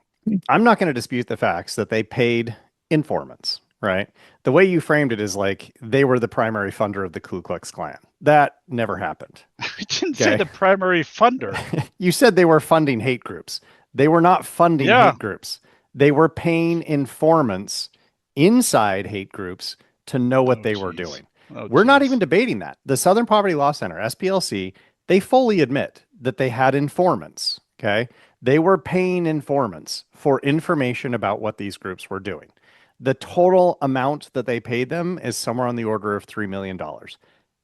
I'm not going to dispute the facts that they paid informants, right? The way you framed it is like they were the primary funder of the Ku Klux Klan. That never happened. I didn't say the primary funder. You said they were funding hate groups. They were not funding Yeah. hate groups. They were paying informants inside hate groups to know what they were doing. We're not even debating that. The Southern Poverty Law Center, SPLC, they fully admit that they had informants. Okay. They were paying informants for information about what these groups were doing. The total amount that they paid them is somewhere on the order of $3 million.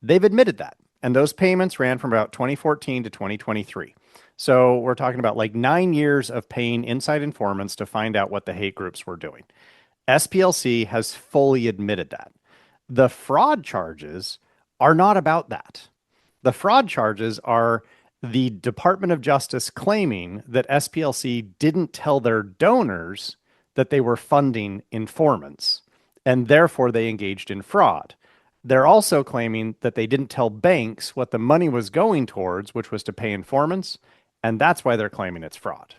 They've admitted that. And those payments ran from about 2014 to 2023. So we're talking about like 9 years of paying inside informants to find out what the hate groups were doing. SPLC has fully admitted that. The fraud charges are not about that. The fraud charges are the Department of Justice claiming that SPLC didn't tell their donors that they were funding informants, and therefore they engaged in fraud. They're also claiming that they didn't tell banks what the money was going towards, which was to pay informants, and that's why they're claiming it's fraud.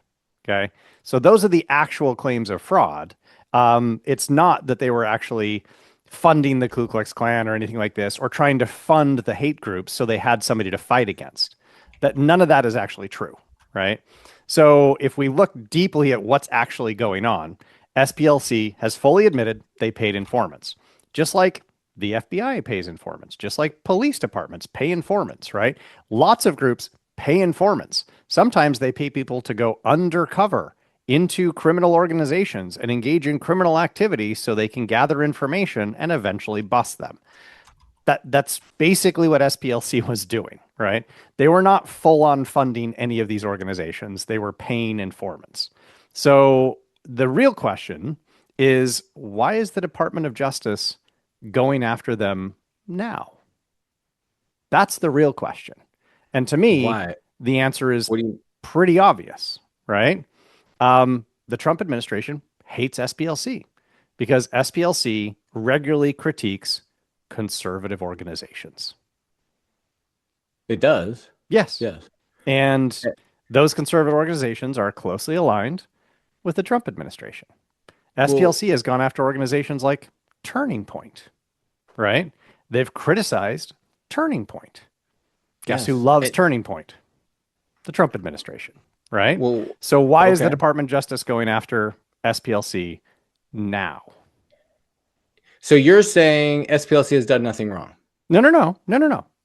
Okay. So those are the actual claims of fraud. It's not that they were actually funding the Ku Klux Klan or anything like this, or trying to fund the hate groups so they had somebody to fight against. That none of that is actually true, right? So if we look deeply at what's actually going on, SPLC has fully admitted they paid informants, just like the FBI pays informants, just like police departments pay informants, right? Lots of groups pay informants. Sometimes they pay people to go undercover into criminal organizations and engage in criminal activity so they can gather information and eventually bust them. That's basically what SPLC was doing, right? They were not full on funding any of these organizations. They were paying informants. So the real question is, why is the Department of Justice going after them now? That's the real question. And to me, Why? the answer is What do you? pretty obvious, right? The Trump administration hates SPLC because SPLC regularly critiques conservative organizations. It does. Yes. Yes. And those conservative organizations are closely aligned with the Trump administration. SPLC has gone after organizations like Turning Point, right? They've criticized Turning Point. Guess who loves Turning Point? The Trump administration, right? Well, so why is the Department of Justice going after SPLC now? So you're saying SPLC has done nothing wrong? No.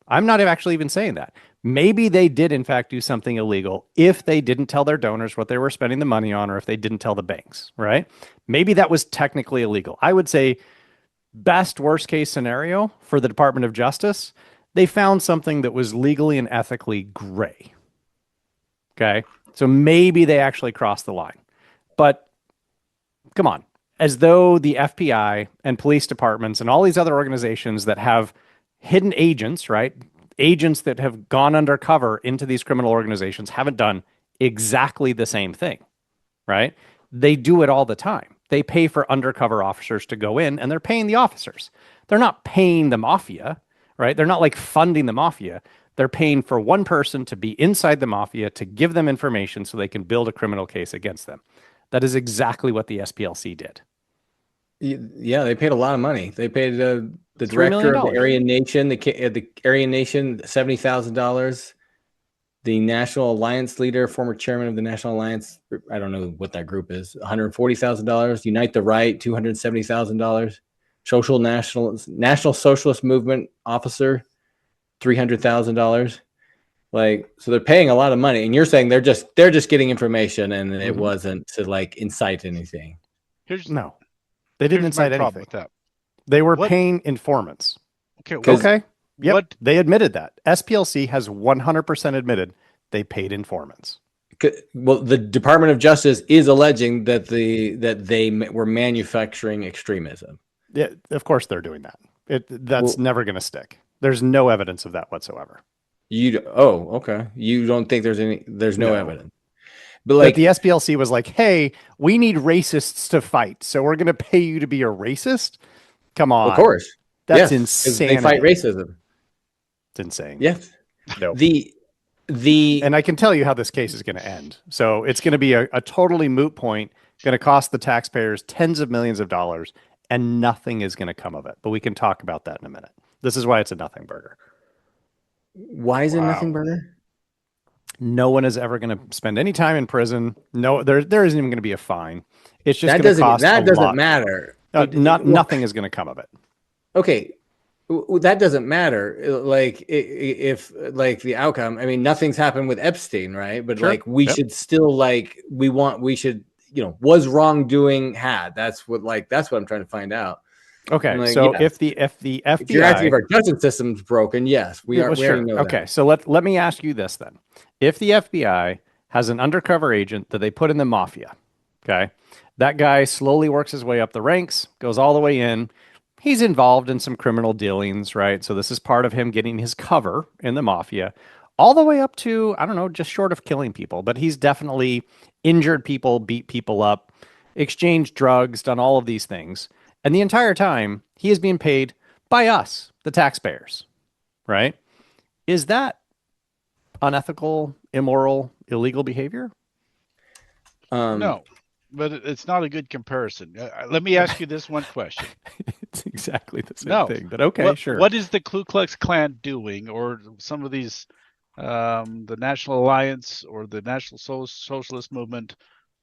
I'm not actually even saying that. Maybe they did, in fact, do something illegal if they didn't tell their donors what they were spending the money on, or if they didn't tell the banks, right? Maybe that was technically illegal. I would say best worst case scenario for the Department of Justice, they found something that was legally and ethically gray. Okay. So maybe they actually crossed the line. But come on. As though the FBI and police departments and all these other organizations that have hidden agents, right? Agents that have gone undercover into these criminal organizations haven't done exactly the same thing, right? They do it all the time. They pay for undercover officers to go in, and they're paying the officers. They're not paying the mafia, right? They're not like funding the mafia. They're paying for one person to be inside the mafia to give them information so they can build a criminal case against them. That is exactly what the SPLC did. Yeah, they paid a lot of money. They paid the director of the Aryan Nation, the Aryan Nation, $70,000. The National Alliance leader, former chairman of the National Alliance, I don't know what that group is, $140,000. Unite the Right, $270,000. National Socialist Movement officer, $300,000. Like, so they're paying a lot of money, and you're saying they're just getting information, and it wasn't to like incite anything. No, they didn't incite anything. With that. They were paying informants. Okay. Yep. They admitted that. SPLC has 100% admitted they paid informants. Well, the Department of Justice is alleging that they were manufacturing extremism. Yeah, of course they're doing that. That's never going to stick. There's no evidence of that whatsoever. Okay. You don't think there's no evidence. But the SPLC was like, hey, we need racists to fight, so we're going to pay you to be a racist? Come on. Of course. That's insane. They fight racism. It's insane. Yes. No. And I can tell you how this case is going to end. So it's going to be a totally moot point, going to cost the taxpayers tens of millions of dollars, and nothing is going to come of it. But we can talk about that in a minute. This is why it's a Nothingburger. Why is it Nothingburger? No one is ever going to spend any time in prison. No, there isn't even going to be a fine. It's just going to cost that doesn't lot. Matter. Nothing is going to come of it. Okay. That doesn't matter. Like if like the outcome, I mean, nothing's happened with Epstein, right? But like we should still was wrongdoing had? That's what I'm trying to find out. Okay. Like, so if the FBI, if you're asking if our justice system's broken, yes, we already know that. Okay. So let me ask you this then. If the FBI has an undercover agent that they put in the mafia, okay, that guy slowly works his way up the ranks, goes all the way in. He's involved in some criminal dealings, right? So this is part of him getting his cover in the mafia, all the way up to, I don't know, just short of killing people. But he's definitely injured people, beat people up, exchanged drugs, done all of these things. And the entire time, he is being paid by us, the taxpayers, right? Is that unethical, immoral, illegal behavior? No. But it's not a good comparison. Let me ask you this one question. It's exactly the same thing, but okay, sure. What is the Ku Klux Klan doing, or some of these, the National Alliance, or the National Socialist Movement,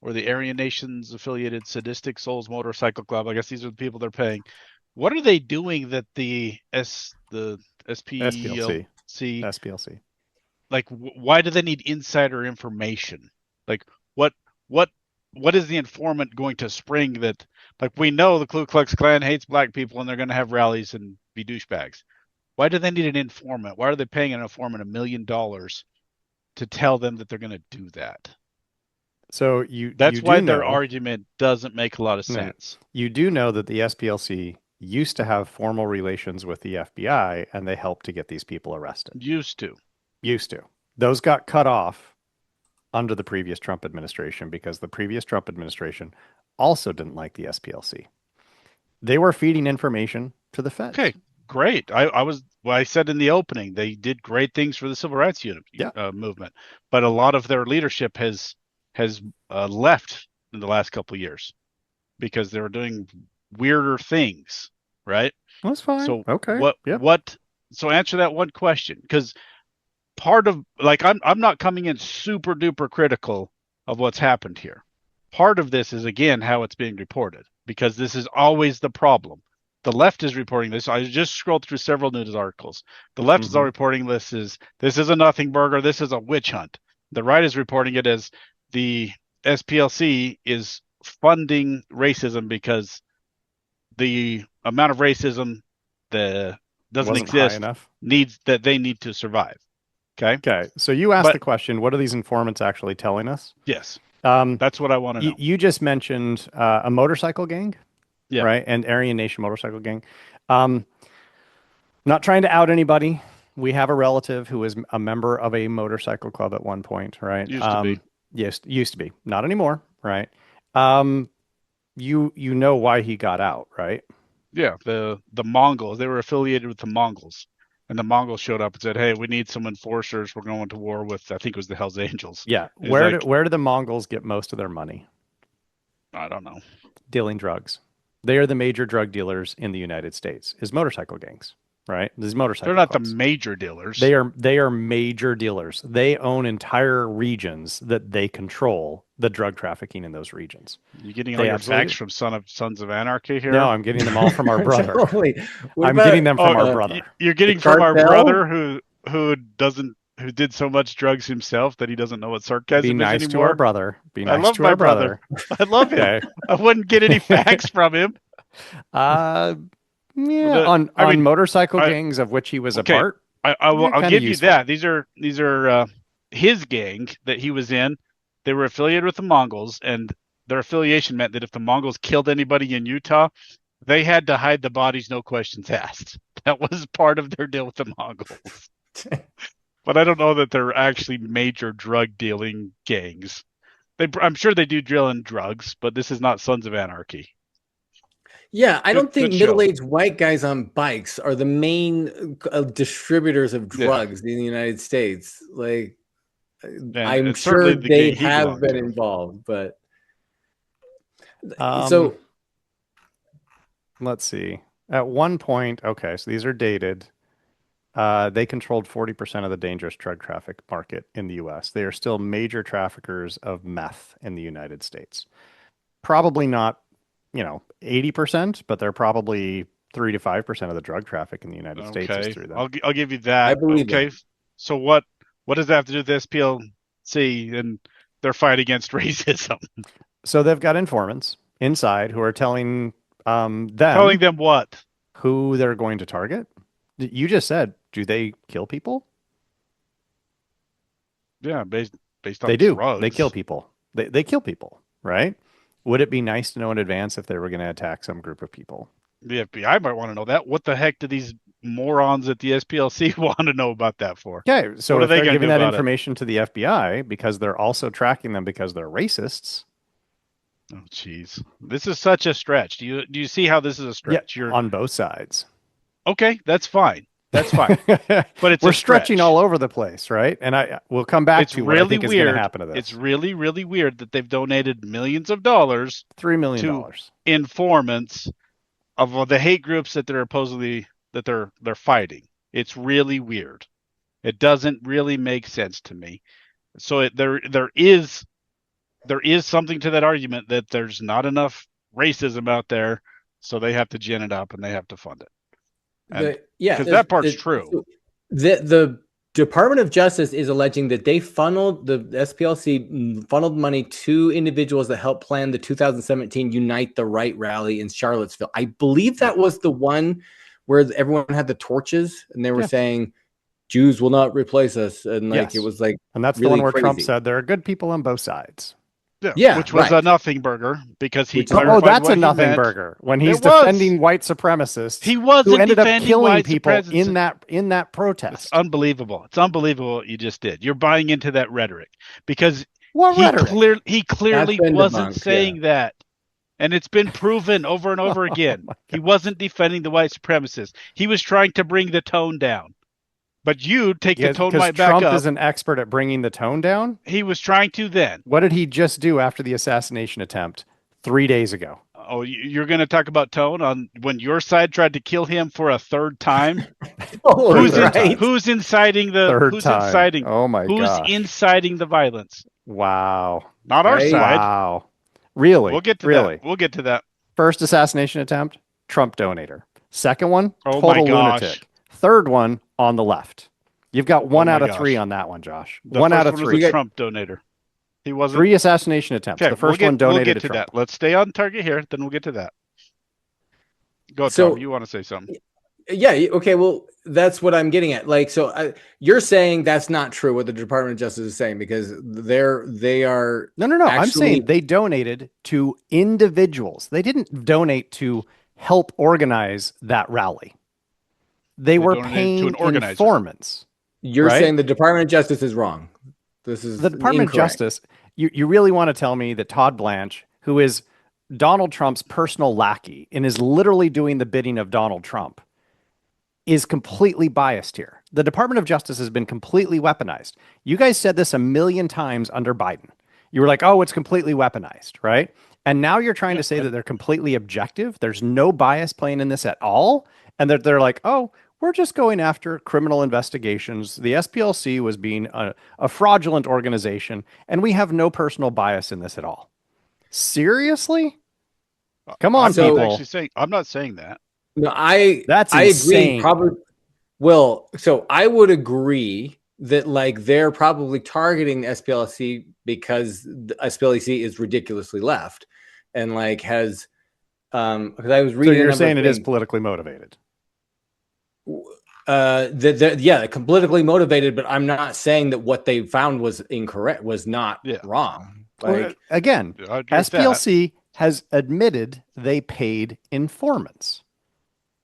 or the Aryan Nations affiliated Sadistic Souls Motorcycle Club? I guess these are the people they're paying. What are they doing that the SPLC, like, why do they need insider information? Like, what is the informant going to spring that, like, we know the Ku Klux Klan hates black people and they're going to have rallies and be douchebags. Why do they need an informant? Why are they paying an informant $1 million to tell them that they're going to do that? So that's why their argument doesn't make a lot of sense. You do know that the SPLC used to have formal relations with the FBI, and they helped to get these people arrested. Used to. Those got cut off under the previous Trump administration because the previous Trump administration also didn't like the SPLC. They were feeding information to the feds. Okay, great. I said in the opening, they did great things for the civil rights movement, but a lot of their leadership has left in the last couple of years because they were doing weirder things, right? That's fine. So okay. So answer that one question, because part of, like, I'm not coming in super duper critical of what's happened here. Part of this is, again, how it's being reported, because this is always the problem. The left is reporting this. I just scrolled through several news articles. The left is all reporting this is a Nothingburger. This is a witch hunt. The right is reporting it as the SPLC is funding racism because the amount of racism that doesn't exist they need to survive. Okay. So you asked the question, what are these informants actually telling us? Yes. That's what I want to know. You just mentioned a motorcycle gang, right? And Aryan Nation motorcycle gang. Not trying to out anybody. We have a relative who is a member of a motorcycle club at one point, right? Used to be. Yes, used to be. Not anymore, right? You know why he got out, right? Yeah, the Mongols. They were affiliated with the Mongols. And the Mongols showed up and said, "Hey, we need some enforcers. We're going to war with," I think it was the Hells Angels. Yeah. Where do the Mongols get most of their money? I don't know. Dealing drugs. They are the major drug dealers in the United States. Is motorcycle gangs, right? These motorcycle They're not clubs. the major dealers. They are major dealers. They own entire regions that they control the drug trafficking in those regions. You getting all your facts from Sons of Anarchy here? No, I'm getting them all from our brother. I'm about, getting them from our brother. You're getting from our brother who did so much drugs himself that he doesn't know what sarcasm is anymore. Be nice to our brother. Be nice I love to my our brother. I love him. Okay. I wouldn't get any facts from him. Yeah, on motorcycle gangs of which he was a part. I'll give you that. These are his gang that he was in. They were affiliated with the Mongols, and their affiliation meant that if the Mongols killed anybody in Utah, they had to hide the bodies, no questions asked. That was part of their deal with the Mongols. But I don't know that they're actually major drug dealing gangs. I'm sure they do deal in drugs, but this is not Sons of Anarchy. Yeah, I don't think middle-aged white guys on bikes are the main distributors of drugs in the United States. Like, I'm sure they have been involved, but so let's see. At one point, okay, so these are dated. They controlled 40% of the dangerous drug traffic market in the U.S. They are still major traffickers of meth in the United States. Probably not, 80%, but they're probably 3 to 5% of the drug traffic in the United States is through them. I'll give you that. I believe that. So what does that have to do with the SPLC and their fight against racism? So they've got informants inside who are telling them what? Who they're going to target. You just said, do they kill people? Yeah, based on they do. Drugs. They kill people. They kill people, right? Would it be nice to know in advance if they were going to attack some group of people? The FBI might want to know that. What the heck do these morons at the SPLC want to know about that for? Okay, so if they're giving that information to the FBI because they're also tracking them because they're racists. Oh, jeez. This is such a stretch. Do you see how this is a stretch? Yeah, on both sides. Okay, that's fine. That's fine. But we're stretching all over the place, right? And we'll come back to what I think is going to happen to this. It's really, really weird that they've donated millions of dollars, $3 million, to informants of the hate groups that they're they're fighting. It's really weird. It doesn't really make sense to me. So there is something to that argument that there's not enough racism out there, so they have to gin it up and they have to fund it. Because that part's true. The Department of Justice is alleging that the SPLC funneled money to individuals that helped plan the 2017 Unite the Right rally in Charlottesville. I believe that was the one where everyone had the torches and they were saying Jews will not replace us, and it was like, and that's really the one where crazy. Trump said there are good people on both sides. Yeah, which was a Nothingburger because he clarified that's a Nothingburger when he's defending white supremacists. He wasn't who ended up killing people in that protest. It's unbelievable. It's unbelievable what you just did. You're buying into that rhetoric because what rhetoric? He clearly wasn't saying that. And it's been proven over and over again. He wasn't defending the white supremacists. He was trying to bring the tone down. But you take the tone right back up. Trump is an expert at bringing the tone down. He was trying to then. What did he just do after the assassination attempt 3 days ago? Oh, you're going to talk about tone on when your side tried to kill him for a third time? Who's inciting the third who's time. inciting? Oh my Who's gosh. inciting the violence? Wow. Not our side. Wow. Really? We'll get to that. We'll get to that. First assassination attempt, Trump donator. Second one, Oh total my gosh. lunatic. Third one, on the left. You've got one out of three on that one, Josh. One out of three. Was a Trump donator. He wasn't. 3 assassination attempts. Okay, the first one donated we'll get to Trump. That. Let's stay on target here, then we'll get to that. Go, So, Tom. You want to say something? Yeah. Okay. Well, that's what I'm getting at. Like, so you're saying that's not true what the Department of Justice is saying because they are. No. I'm saying they donated to individuals. They didn't donate to help organize that rally. They were paying informants. You're saying the Department of Justice is wrong. This is the Department incorrect. of Justice. You really want to tell me that Todd Blanche, who is Donald Trump's personal lackey and is literally doing the bidding of Donald Trump, is completely biased here? The Department of Justice has been completely weaponized. You guys said this a million times under Biden. You were like, oh, it's completely weaponized, right? And now you're trying to say that they're completely objective. There's no bias playing in this at all. And they're like, oh, we're just going after criminal investigations. The SPLC was being a fraudulent organization, and we have no personal bias in this at all. Seriously? Come on, people. I'm not saying that. No, That's I insane. agree. Probably. Well, so I would agree that like they're probably targeting SPLC because the SPLC is ridiculously left, and like has because I was reading. So you're saying it is politically motivated. Politically motivated, but I'm not saying that what they found was incorrect, was not wrong. Like, well, again, SPLC has admitted they paid informants.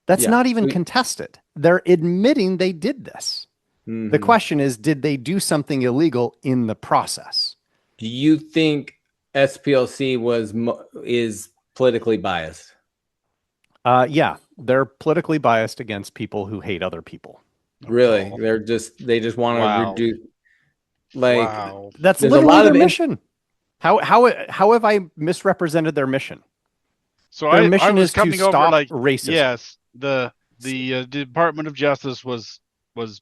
That's not even contested. They're admitting they did this. Mm-hmm. The question is, did they do something illegal in the process? Do you think SPLC is politically biased? Yeah, they're politically biased against people who hate other people. Really? They just want to reduce. Like that's literally their mission. How have I misrepresented their mission? So their mission I was is to coming stop over like racism. Yes, the Department of Justice was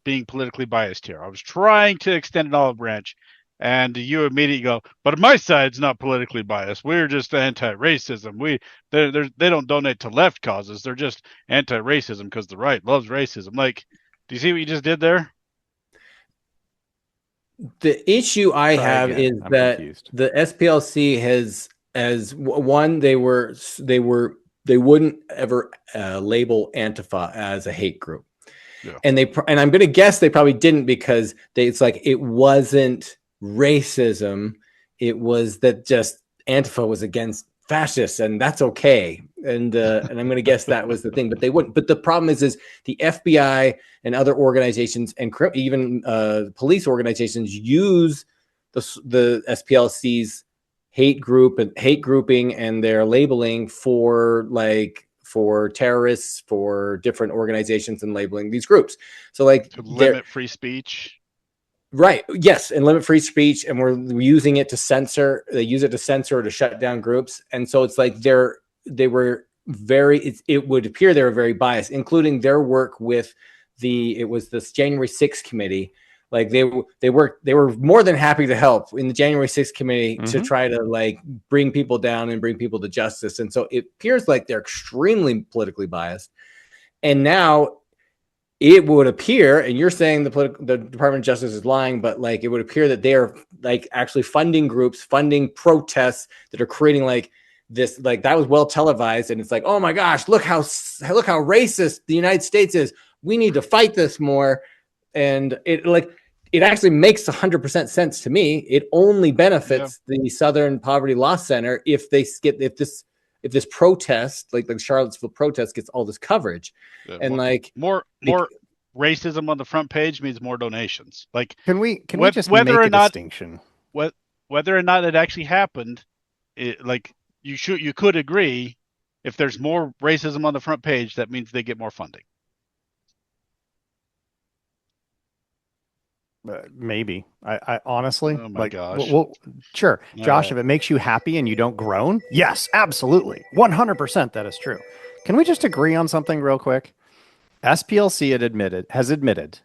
being politically biased here. I was trying to extend an olive branch, and you immediately go, but my side's not politically biased. We're just anti-racism. They don't donate to left causes. They're just anti-racism because the right loves racism. Like, do you see what you just did there? The issue I have is that the SPLC has one, they wouldn't ever label Antifa as a hate group. Yeah. And I'm going to guess they probably didn't because it's like it wasn't racism. It was that just Antifa was against fascists, and that's okay. And I'm going to guess that was the thing, but they wouldn't. But the problem is the FBI and other organizations and even police organizations use the SPLC's hate grouping and their labeling for terrorists, for different organizations, and labeling these groups. So like to limit free speech. Right. Yes. And limit free speech. And we're using it to censor. They use it to censor or to shut down groups. And so it's like it would appear they were very biased, including their work with this January 6th committee. Like they were more than happy to help in the January 6th committee to try to like bring people down and bring people to justice. And so it appears like they're extremely politically biased. And now it would appear, and you're saying the Department of Justice is lying, but like it would appear that they are like actually funding groups, funding protests that are creating like this, like that was well televised. And it's like, oh my gosh, look how racist the United States is. We need to fight this more. And it actually makes 100% sense to me. It only benefits the Southern Poverty Law Center if this protest, like the Charlottesville protest, gets all this coverage. Yeah, and more racism on the front page means more donations. Like, can we just make a distinction? Whether or not it actually happened, you could agree, if there's more racism on the front page, that means they get more funding. Maybe. I honestly, Oh my gosh. Well, sure. Josh, right. if it makes you happy and you don't groan, yes, absolutely. 100% that is true. Can we just agree on something real quick? SPLC has admitted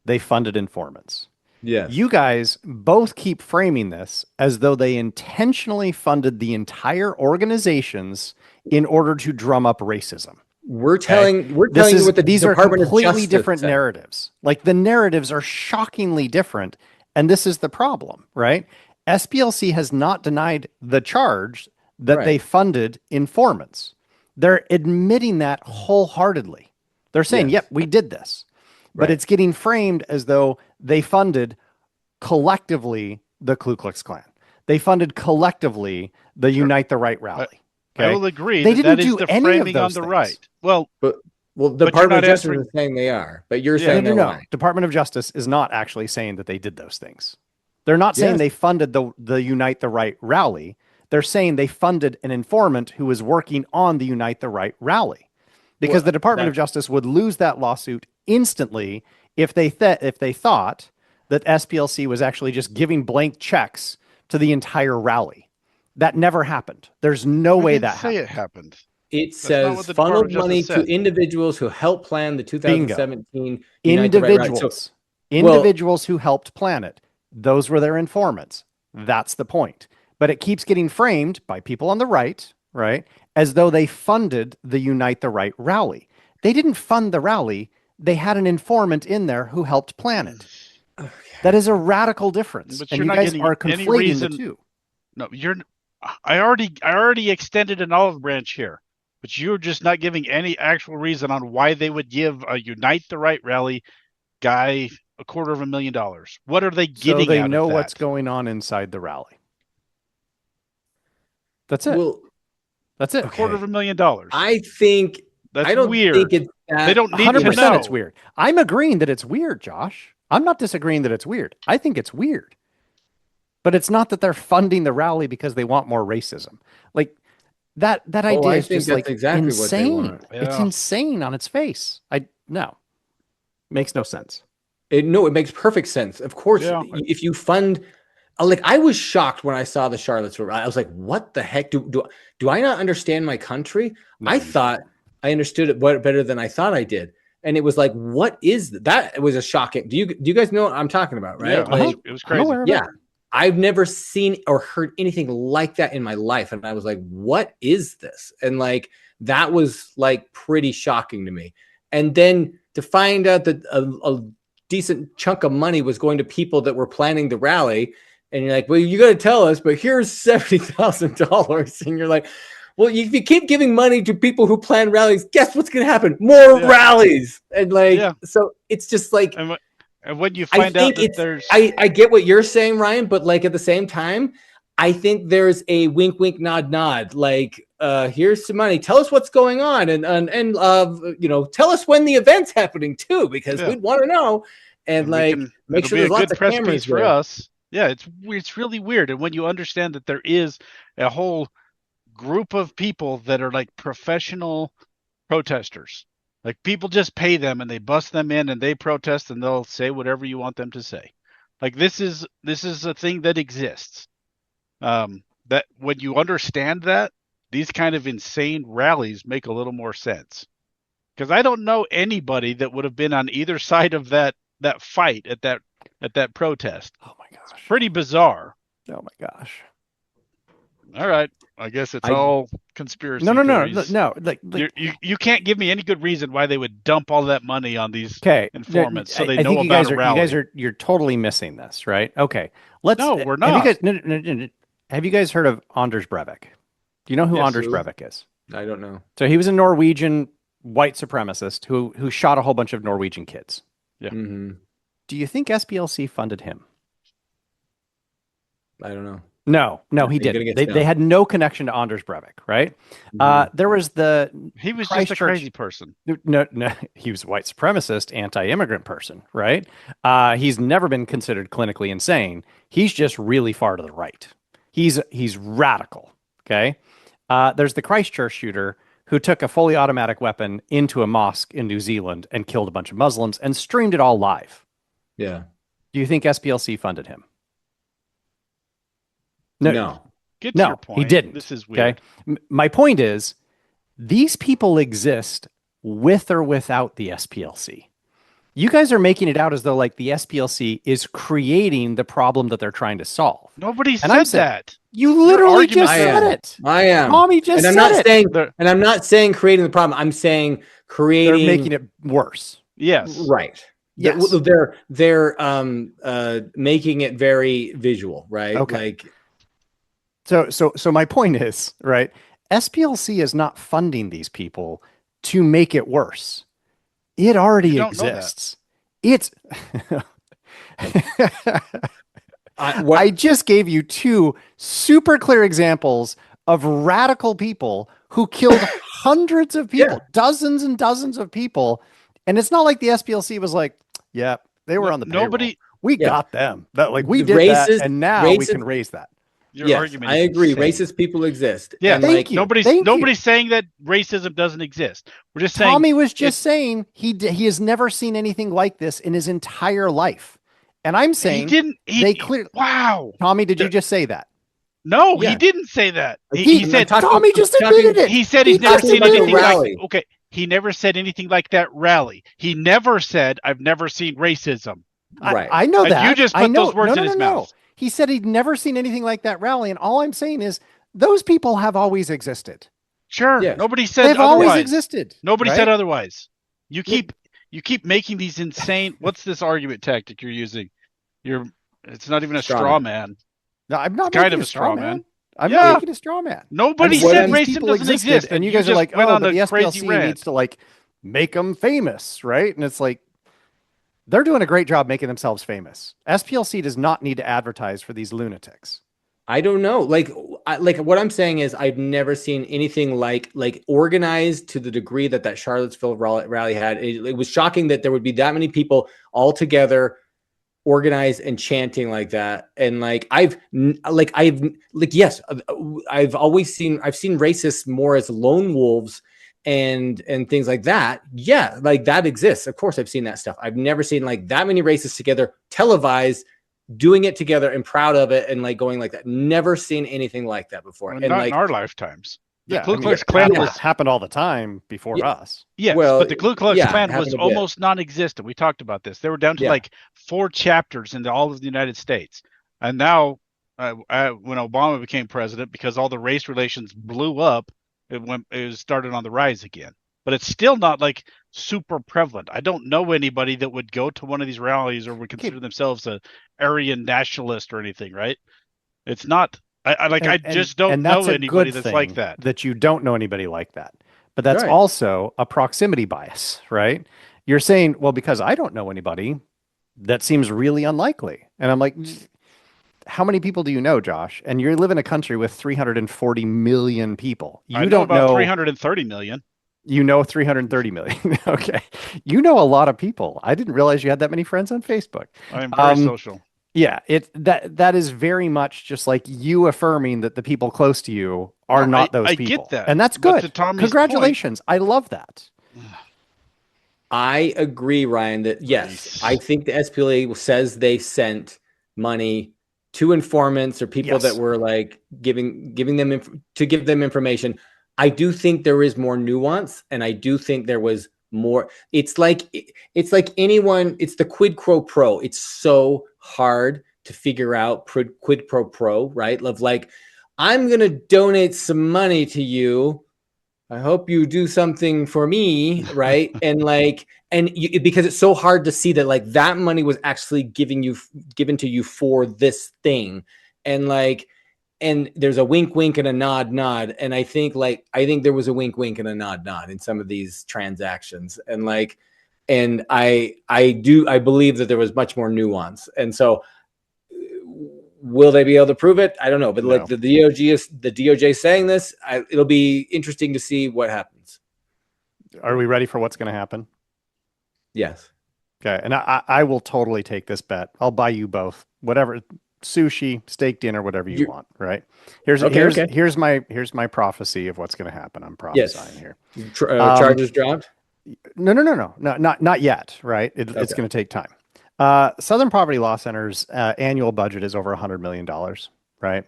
they funded informants. Yes. You guys both keep framing this as though they intentionally funded the entire organizations in order to drum up racism. We're telling you what the These Department are completely of Justice different said. narratives. Like the narratives are shockingly different, and this is the problem, right? SPLC has not denied the charge that they funded informants. They're admitting that wholeheartedly. They're saying, Yes. "Yep, we did this," but Right. it's getting framed as though they funded collectively the Ku Klux Klan. They funded collectively the Unite the Right rally. I will agree They that didn't is do the any of framing on those the things. right. Well, the you're Department not of Justice answering- is saying they are, but you're Yeah. saying No. they're lying. Department of Justice is not actually saying that they did those things. They're not saying Yes. they funded the Unite the Right rally. They're saying they funded an informant who was working on the Unite the Right rally. Because the Department of Justice would lose that lawsuit instantly if they thought that SPLC was actually just giving blank checks to the entire rally. That never happened. There's no way that say happened. it happened. It not says what the funneled Department of money Justice to said. individuals who helped plan the 2017 Unite the Right rally. Individuals. So, Individuals who helped plan it. Those were their informants. That's the point. But it keeps getting framed by people on the right, as though they funded the Unite the Right rally. They didn't fund the rally. They had an informant in there who helped plan it. okay. That is a radical difference. But And you're you not guys getting are any conflating reason- the two. No, I already extended an olive branch here, but you're just not giving any actual reason on why they would give a Unite the Right rally guy $250,000. What are they getting So they out know of that? what's going on inside the rally. That's it. Well, That's it. $250,000. I think That's I don't weird. think it's that. They don't need to 100% know. it's weird. I'm agreeing that it's weird, Josh. I'm not disagreeing that it's weird. I think it's weird. But it's not that they're funding the rally because they want more racism. Like that idea I is think just that's like exactly what they insane. want. It's Yeah. insane on its face. No. Makes no sense. It makes perfect sense. Of course, Yeah. if you fund, like I was shocked when I saw the Charlottesville. I was like, "What the heck? Do I not understand my country?" No, I you thought I understood it better than I thought I did, and it was like, "What is that?" That was a shocking. Do you guys know what I'm talking about? Right? Yeah, Like, it was I'm crazy. aware of yeah, it. I've never seen or heard anything like that in my life, and I was like, "What is this?" And like that was like pretty shocking to me. And then to find out that a decent chunk of money was going to people that were planning the rally, and you're like, well, you got to tell us, but here's $70,000, and you're like, well, if you keep giving money to people who plan rallies, guess what's going to happen? More rallies. And like, so it's just like, and when you find out that there's, I get what you're saying, Ryan, but like at the same time, I think there's a wink, wink, nod, nod. Like, here's some money. Tell us what's going on, and tell us when the event's happening too, because we'd want to know. And like, make sure there's lots of cameras for there. us. Yeah, it's really weird. And when you understand that there is a whole group of people that are like professional protesters, like people just pay them and they bust them in and they protest and they'll say whatever you want them to say. Like this is a thing that exists. That when you understand that, these kind of insane rallies make a little more sense. Because I don't know anybody that would have been on either side of that fight at that protest. Oh my gosh. It's pretty bizarre. Oh my gosh. All right. I guess it's all conspiracy No. theories. Like you can't give me any good reason why they would dump all that money on these informants so they I know think about a rally. you guys you're totally missing this, right? Okay. No, we're not. Have you guys heard of Anders Breivik? Do you know who Anders Breivik is? I don't know. So he was a Norwegian white supremacist who shot a whole bunch of Norwegian kids. Yeah. Mm-hmm. Do you think SPLC funded him? I don't know. No, he didn't. They had no connection to Anders Breivik, right? Mm-hmm. There was he was just a crazy person. No, he was a white supremacist, anti-immigrant person, right? He's never been considered clinically insane. He's just really far to the right. He's radical, okay? There's the Christchurch shooter who took a fully automatic weapon into a mosque in New Zealand and killed a bunch of Muslims and streamed it all live. Yeah. Do you think SPLC funded him? No. Get to your point. He didn't. This is weird. Okay. My point is, these people exist with or without the SPLC. You guys are making it out as though like the SPLC is creating the problem that they're trying to solve. Nobody said that. You literally just said it. I am. Tommy just and I'm not saying creating the problem. I'm saying creating. They're making it worse. Yes. Right. Yes. They're making it very visual, right? Okay. So my point is, right, SPLC is not funding these people to make it worse. It already exists. It's I just gave you two super clear examples of radical people who killed hundreds of people, dozens and dozens of people. And it's not like the SPLC was like, yeah, they were on the payroll. We got them. We did that, and now we can raise that. Your argument I agree. insane. Racist people exist. Yeah, and nobody's saying that racism doesn't exist. We're just saying. Tommy was just saying he has never seen anything like this in his entire life, and I'm saying Wow, Tommy, did you just say that? No, he didn't say that. He said Tommy just admitted it. He said he's never seen anything like. Okay, he never said anything like that rally. He never said I've never seen racism. Right. I know that. You just put those words in his mouth. He said he'd never seen anything like that rally, and all I'm saying is those people have always existed. Sure. Yeah. Nobody said they've otherwise. Always existed. Nobody said otherwise. You keep making these insane. What's this argument tactic you're using? It's not even a straw man. No, I'm not kind of a straw man. I'm not making a straw man. Nobody said racism doesn't exist, and you guys are like, oh, but the SPLC needs to like make them famous, right? And it's like, they're doing a great job making themselves famous. SPLC does not need to advertise for these lunatics. I don't know. Like what I'm saying is I've never seen anything like organized to the degree that Charlottesville rally had. It was shocking that there would be that many people all together, organized and chanting like that. And I've seen racists more as lone wolves and things like that. Yeah, like that exists. Of course, I've seen that stuff. I've never seen like that many racists together, televised, doing it together and proud of it and like going like that. Never seen anything like that before. Well, and not like in our lifetimes. The Ku Klux Klan happened all the time before us. Yes, but the Ku Klux Klan was almost non-existent. We talked about this. They were down to like 4 chapters in all of the United States. And now when Obama became president, because all the race relations blew up, it started on the rise again. But it's still not like super prevalent. I don't know anybody that would go to one of these rallies or would consider themselves a Aryan nationalist or anything, right? It's not. I just don't know anybody that's like that. That you don't know anybody like that. But that's also a proximity bias, right? You're saying, well, because I don't know anybody, that seems really unlikely. And I'm like, how many people do you know, Josh? And you live in a country with 340 million people. I know about 330 million. You know 330 million. Okay. You know a lot of people. I didn't realize you had that many friends on Facebook. I'm very social. Yeah, that is very much just like you affirming that the people close to you are not those people. I get that. And that's good. Congratulations. I love that. I agree, Ryan, that yes, I think the SPLA says they sent money to informants or people that were like giving them to give them information. I do think there is more nuance, and I do think there was more. It's like anyone. It's the quid pro quo. It's so hard to figure out quid pro quo, right? Of like, I'm gonna donate some money to you. I hope you do something for me, right? Because it's so hard to see that like that money was actually given to you for this thing, and there's a wink wink and a nod nod, and I think there was a wink wink and a nod nod in some of these transactions, and I believe that there was much more nuance, and so will they be able to prove it? I don't know, but like the DOJ saying this, it'll be interesting to see what happens. Are we ready for what's going to happen? Yes. Okay, and I will totally take this bet. I'll buy you both, whatever, sushi, steak dinner, whatever you You- want, right? Here's Okay, here's okay. here's my prophecy of what's going to happen. I'm prophesying Yes. here. Charges dropped. No, not yet, right? It's Okay. going to take time. Southern Poverty Law Center's annual budget is over $100 million, right?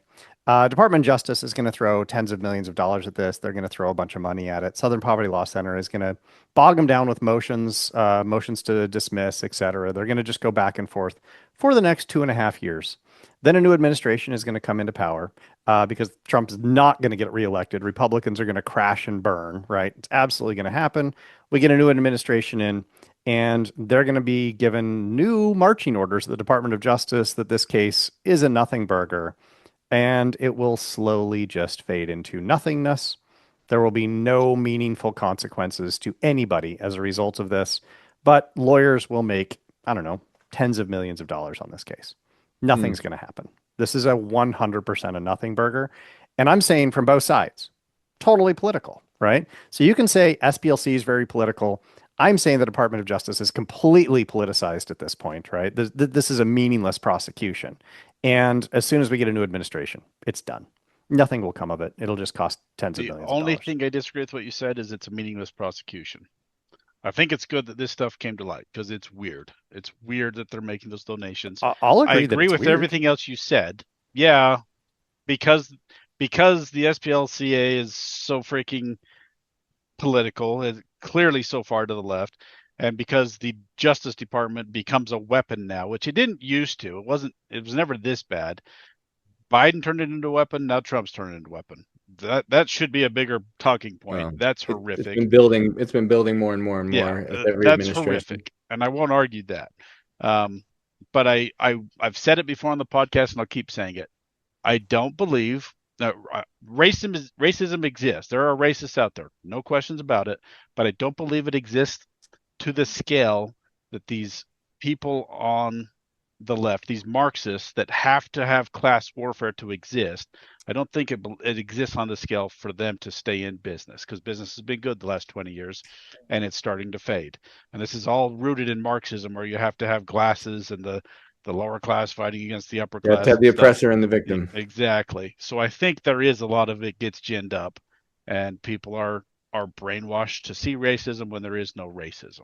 Department of Justice is going to throw tens of millions of dollars at this. They're going to throw a bunch of money at it. Southern Poverty Law Center is going to bog them down with motions, motions to dismiss, et cetera. They're going to just go back and forth for the next 2.5 years. Then a new administration is going to come into power because Trump's not going to get reelected. Republicans are going to crash and burn, right? It's absolutely going to happen. We get a new administration in, and they're going to be given new marching orders to the Department of Justice that this case is a Nothingburger, and it will slowly just fade into nothingness. There will be no meaningful consequences to anybody as a result of this, but lawyers will make, I don't know, tens of millions of dollars on this case. Nothing's going to happen. This is a 100% a nothing burger. And I'm saying from both sides, totally political, right? So you can say SPLC is very political. I'm saying the Department of Justice is completely politicized at this point, right? This is a meaningless prosecution. And as soon as we get a new administration, it's done. Nothing will come of it. It'll just cost tens of millions of dollars. The only thing I disagree with what you said is it's a meaningless prosecution. I think it's good that this stuff came to light because it's weird. It's weird that they're making those donations. I'll agree. I agree with everything else you said. Yeah, because the SPLCA is so freaking political, it's clearly so far to the left, and because the Justice Department becomes a weapon now, which it didn't used to. It was never this bad. Biden turned it into a weapon. Now Trump's turned it into a weapon. That should be a bigger talking point. That's horrific. It's been building more and more and more. Yeah, with every that's administration. horrific, and I won't argue that. But I've said it before on the podcast, and I'll keep saying it. I don't believe that racism exists. There are racists out there, no questions about it. But I don't believe it exists to the scale that these people on the left, these Marxists that have to have class warfare to exist, I don't think it exists on the scale for them to stay in business, because business has been good the last 20 years and it's starting to fade. And this is all rooted in Marxism, where you have to have glasses and the lower class fighting against the upper class. You have to have the oppressor and the victim. Exactly. So I think there is a lot of it gets ginned up, and people are brainwashed to see racism when there is no racism.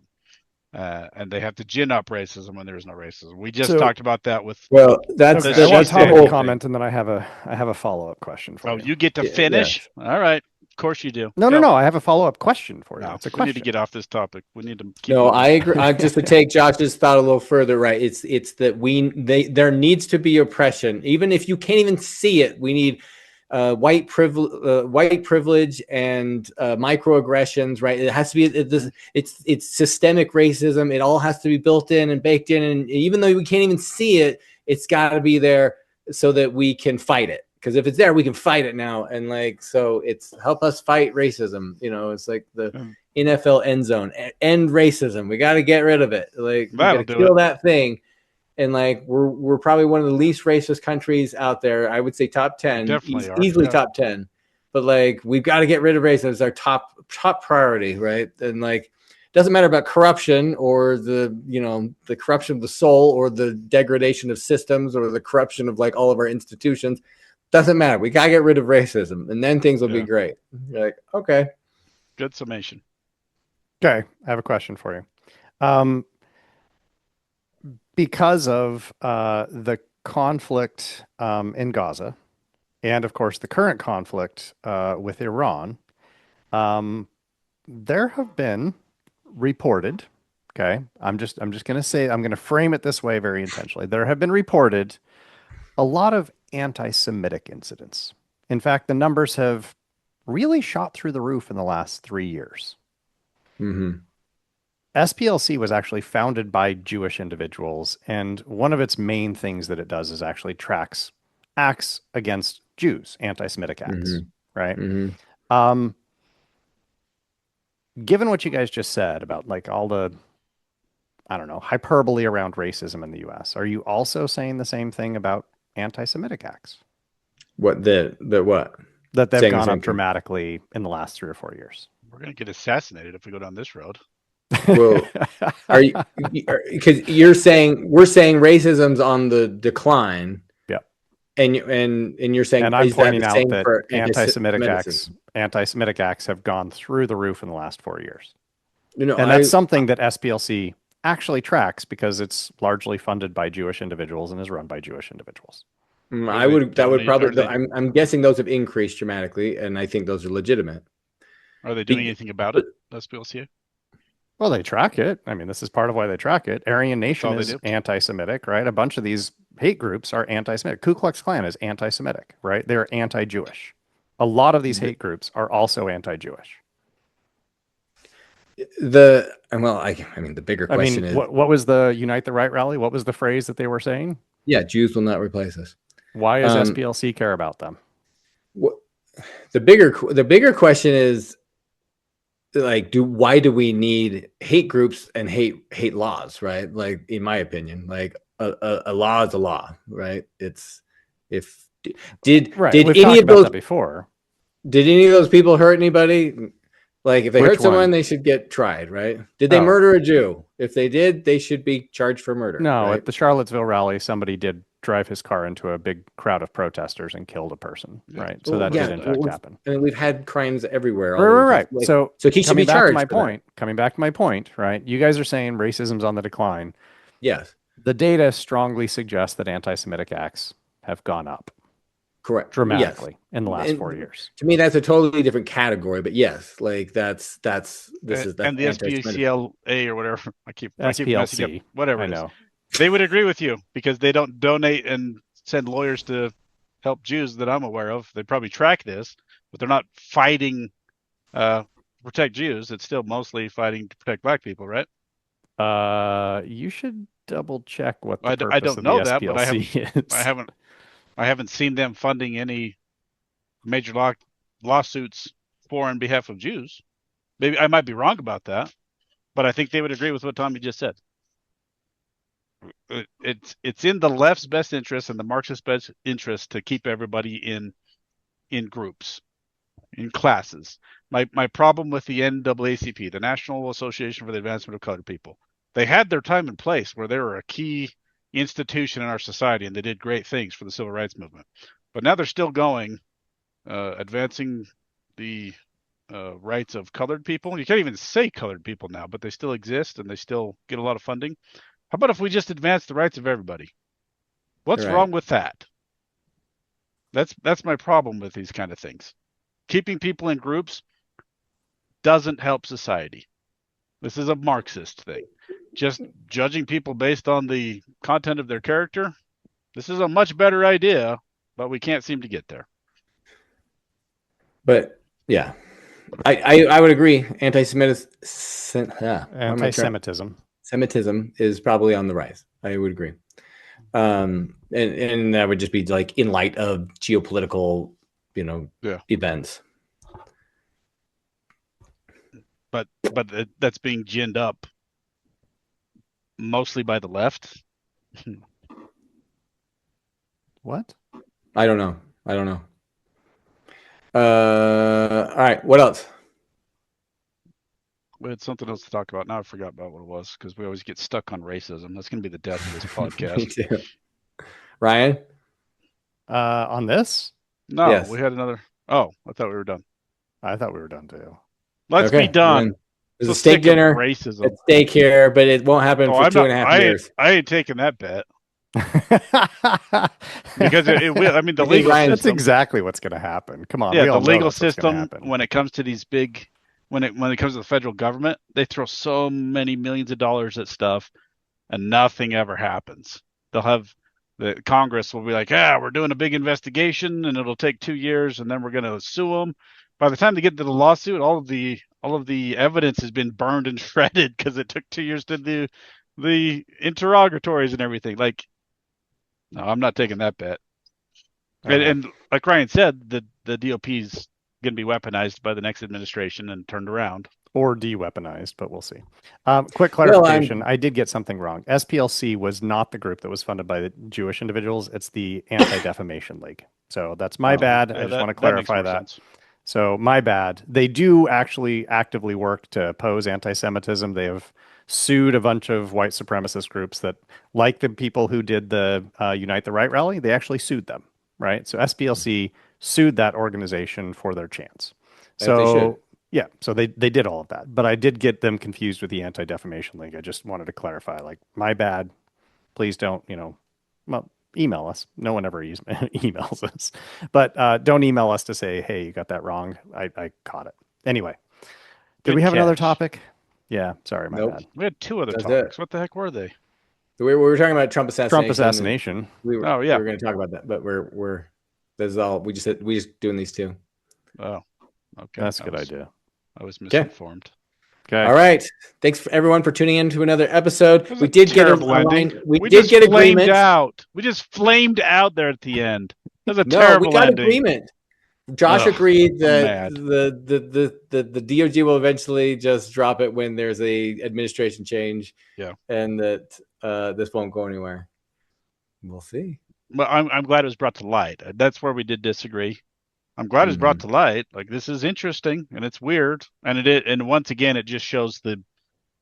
And they have to gin up racism when there is no racism. We just talked about that with. Well, that's I want Tom to comment, and then I have a follow-up question for you. Oh, you get to finish? Yes. All right. Of course you do. No. I have a follow-up question for you. No, it's a question. We need to get off this topic. We need to keep No, moving. I agree. I just to take Josh's thought a little further, right? It's that there needs to be oppression. Even if you can't even see it, we need white privilege and microaggressions, right? It has to be it's systemic racism. It all has to be built in and baked in, and even though we can't even see it, it's got to be there so that we can fight it. Because if it's there, we can fight it now, and so it's help us fight racism. It's like the NFL end zone, end racism. We got to get rid of it. We got to kill that thing. And we're probably one of the least racist countries out there. I would say top 10, easily top 10. But we've got to get rid of racism. It's our top priority, right? And it doesn't matter about corruption or the corruption of the soul or the degradation of systems or the corruption of all of our institutions. Doesn't matter. We got to get rid of racism, and then things will be great. You're okay. Good summation. Okay, I have a question for you. Because of the conflict in Gaza, and of course the current conflict with Iran, there have been reported. Okay, I'm just going to say, I'm going to frame it this way very intentionally. There have been reported a lot of anti-Semitic incidents. In fact, the numbers have really shot through the roof in the last 3 years. Mm-hmm. SPLC was actually founded by Jewish individuals, and one of its main things that it does is actually tracks acts against Jews, anti-Semitic acts, right? Mm-hmm. Given what you guys just said about all the, I don't know, hyperbole around racism in the U.S., are you also saying the same thing about anti-Semitic acts? What? That they've gone up dramatically in the last 3 or 4 years. We're going to get assassinated if we go down this road. Well, are you? Because we're saying racism's on the decline. Yeah. And you're saying, And I'm is that pointing the out same that for anti-Semitic acts have gone through the roof in the last 4 years. No, And that's something that SPLC actually tracks because it's largely funded by Jewish individuals and is run by Jewish individuals. I'm guessing those have increased dramatically, and I think those are legitimate. Are they doing anything about it? SPLC? Well, they track it. I mean, this is part of why they track it. Aryan Nation is do. anti-Semitic, right? A bunch of these hate groups are anti-Semitic. Ku Klux Klan is anti-Semitic, right? They're anti-Jewish. A lot of these hate groups are also anti-Jewish. The bigger question is, what was the Unite the Right rally? What was the phrase that they were saying? Yeah, Jews will not replace us. Why does SPLC care about them? The bigger question is, like, why do we need hate groups and hate laws, right? Like, in my opinion, like a law is a law, right? Did any of those before? Did any of those people hurt anybody? Like, if they hurt someone, they should get tried, right? Did they murder a Jew? If they did, they should be charged for murder. No, right? At the Charlottesville rally, somebody did drive his car into a big crowd of protesters and killed a person, right? So that did in fact happen. I mean, we've had crimes everywhere. Right. Like, so he should be charged. Coming back to my point, right? You guys are saying racism's on the decline. Yes. The data strongly suggests that anti-Semitic acts have gone up. Correct. Dramatically in the last 4 years. To me, that's a totally different category, but yes, like that's and the SPLA or whatever. I keep messing up. Whatever. I know. They would agree with you because they don't donate and send lawyers to help Jews that I'm aware of. They probably track this, but they're not fighting to protect Jews. It's still mostly fighting to protect black people, right? You should double check what the purpose I don't of know the that, SPLC but is. I haven't seen them funding any major lawsuits for on behalf of Jews. Maybe I might be wrong about that, but I think they would agree with what Tommy just said. It's in the left's best interest and the Marxist best interest to keep everybody in groups, in classes. My problem with the NAACP, the National Association for the Advancement of Colored People, they had their time and place where they were a key institution in our society and they did great things for the civil rights movement. But now they're still going, advancing the rights of colored people. You can't even say colored people now, but they still exist and they still get a lot of funding. How about if we just advance the rights of everybody? What's wrong with that? That's my problem with these kind of things. Keeping people in groups doesn't help society. This is a Marxist thing. Just judging people based on the content of their character, this is a much better idea, but we can't seem to get there. But yeah, I would agree. Semitism is probably on the rise. I would agree. And that would just be like in light of geopolitical, events. But that's being ginned up mostly by the left. What? I don't know. All right. What else? We had something else to talk about. Now I forgot about what it was because we always get stuck on racism. That's going to be the death of this podcast. Me too. Ryan? On this? No, yes. We had another. Oh, I thought we were done. I thought we were done too. Let's be done. There's a steak dinner. Racism. It's steak here, but it won't happen for 2.5 years. I ain't taking that bet. Because it will. I mean, the legal system. That's exactly what's going to happen. Come on. Yeah, the legal system, when it comes to these big, when it comes to the federal government, they throw so many millions of dollars at stuff and nothing ever happens. They'll have the Congress will be like, we're doing a big investigation and it'll take 2 years and then we're going to sue them. By the time they get to the lawsuit, all of the evidence has been burned and shredded because it took 2 years to do the interrogatories and everything. Like, no, I'm not taking that bet. And like Ryan said, the DOP is going to be weaponized by the next administration and turned around. Or de-weaponized, but we'll see. Quick clarification. I did get something wrong. SPLC was not the group that was funded by the Jewish individuals. It's the Anti-Defamation League. So that's my bad. I just want to clarify that. Sense. So my bad. They do actually actively work to oppose anti-Semitism. They have sued a bunch of white supremacist groups that, like the people who did the Unite the Right rally, they actually sued them. right? So SPLC sued that organization for their chance. As they should. Yeah, so they did all of that. But I did get them confused with the Anti-Defamation League. I just wanted to clarify, like, my bad. Please don't, well, email us. No one ever emails us. But don't email us to say, hey, you got that wrong. I caught it. Anyway, did we have another topic? Yeah, sorry, my bad. We had two other That's topics. it. What the heck were they? We were talking about Trump assassination. We were going to talk about that, but we're this is all we just doing these two. Oh, okay. That's a good idea. I was misinformed. Okay. All right. Thanks for everyone for tuning in to another episode. We did get ending. We did get agreement. We just flamed out there at the end. That was a terrible we got ending. Agreement. Josh agreed that I'm the DOJ will eventually just drop it when there's a administration change. Yeah. And that this won't go anywhere. We'll see. Well, I'm glad it was brought to light. That's where we did disagree. I'm glad it's brought to light. Like, this is interesting and it's weird, and once again it just shows the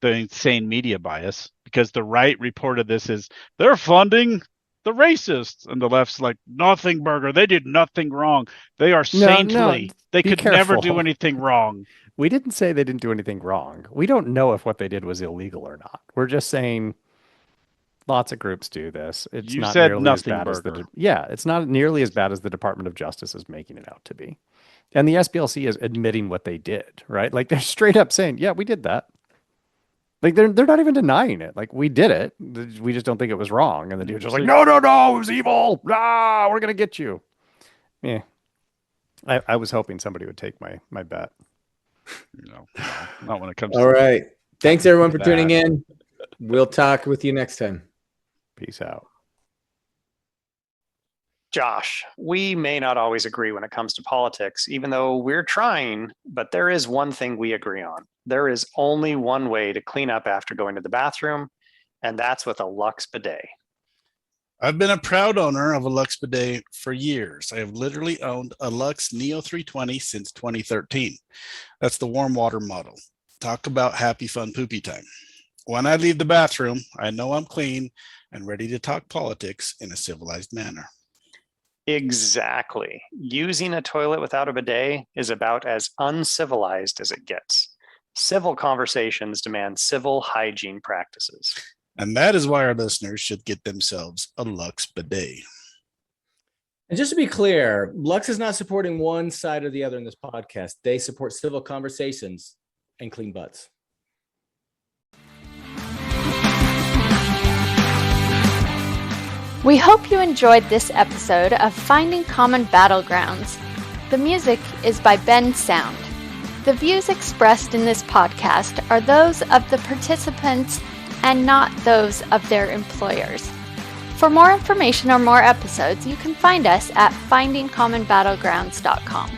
insane media bias, because the right reported this as they're funding the racists, and the left's like, Nothingburger, they did nothing wrong. They are saintly. They could never do anything wrong. We didn't say they didn't do anything wrong. We don't know if what they did was illegal or not. We're just saying lots of groups do this. It's not nearly as bad as it's not nearly as bad as the Department of Justice is making it out to be. And the SPLC is admitting what they did, right? Like, they're straight up saying, yeah, we did that. Like, they're not even denying it. Like, we did it. We just don't think it was wrong. And the dude's just like, no, it was evil. Ah, we're going to get you. Yeah. I was hoping somebody would take my bet. No, not when it comes All right. Thanks, everyone, for tuning in. We'll talk with you next time. Peace out. Josh, we may not always agree when it comes to politics, even though we're trying, but there is one thing we agree on. There is only one way to clean up after going to the bathroom, and that's with a Lux bidet. I've been a proud owner of a Lux bidet for years. I have literally owned a Lux Neo 320 since 2013. That's the warm water model. Talk about happy, fun, poopy time. When I leave the bathroom, I know I'm clean and ready to talk politics in a civilized manner. Exactly. Using a toilet without a bidet is about as uncivilized as it gets. Civil conversations demand civil hygiene practices. And that is why our listeners should get themselves a Lux bidet. And just to be clear, Lux is not supporting one side or the other in this podcast. They support civil conversations and clean butts. We hope you enjoyed this episode of Finding Common Battlegrounds. The music is by Ben Sound. The views expressed in this podcast are those of the participants and not those of their employers. For more information or more episodes, you can find us at findingcommonbattlegrounds.com.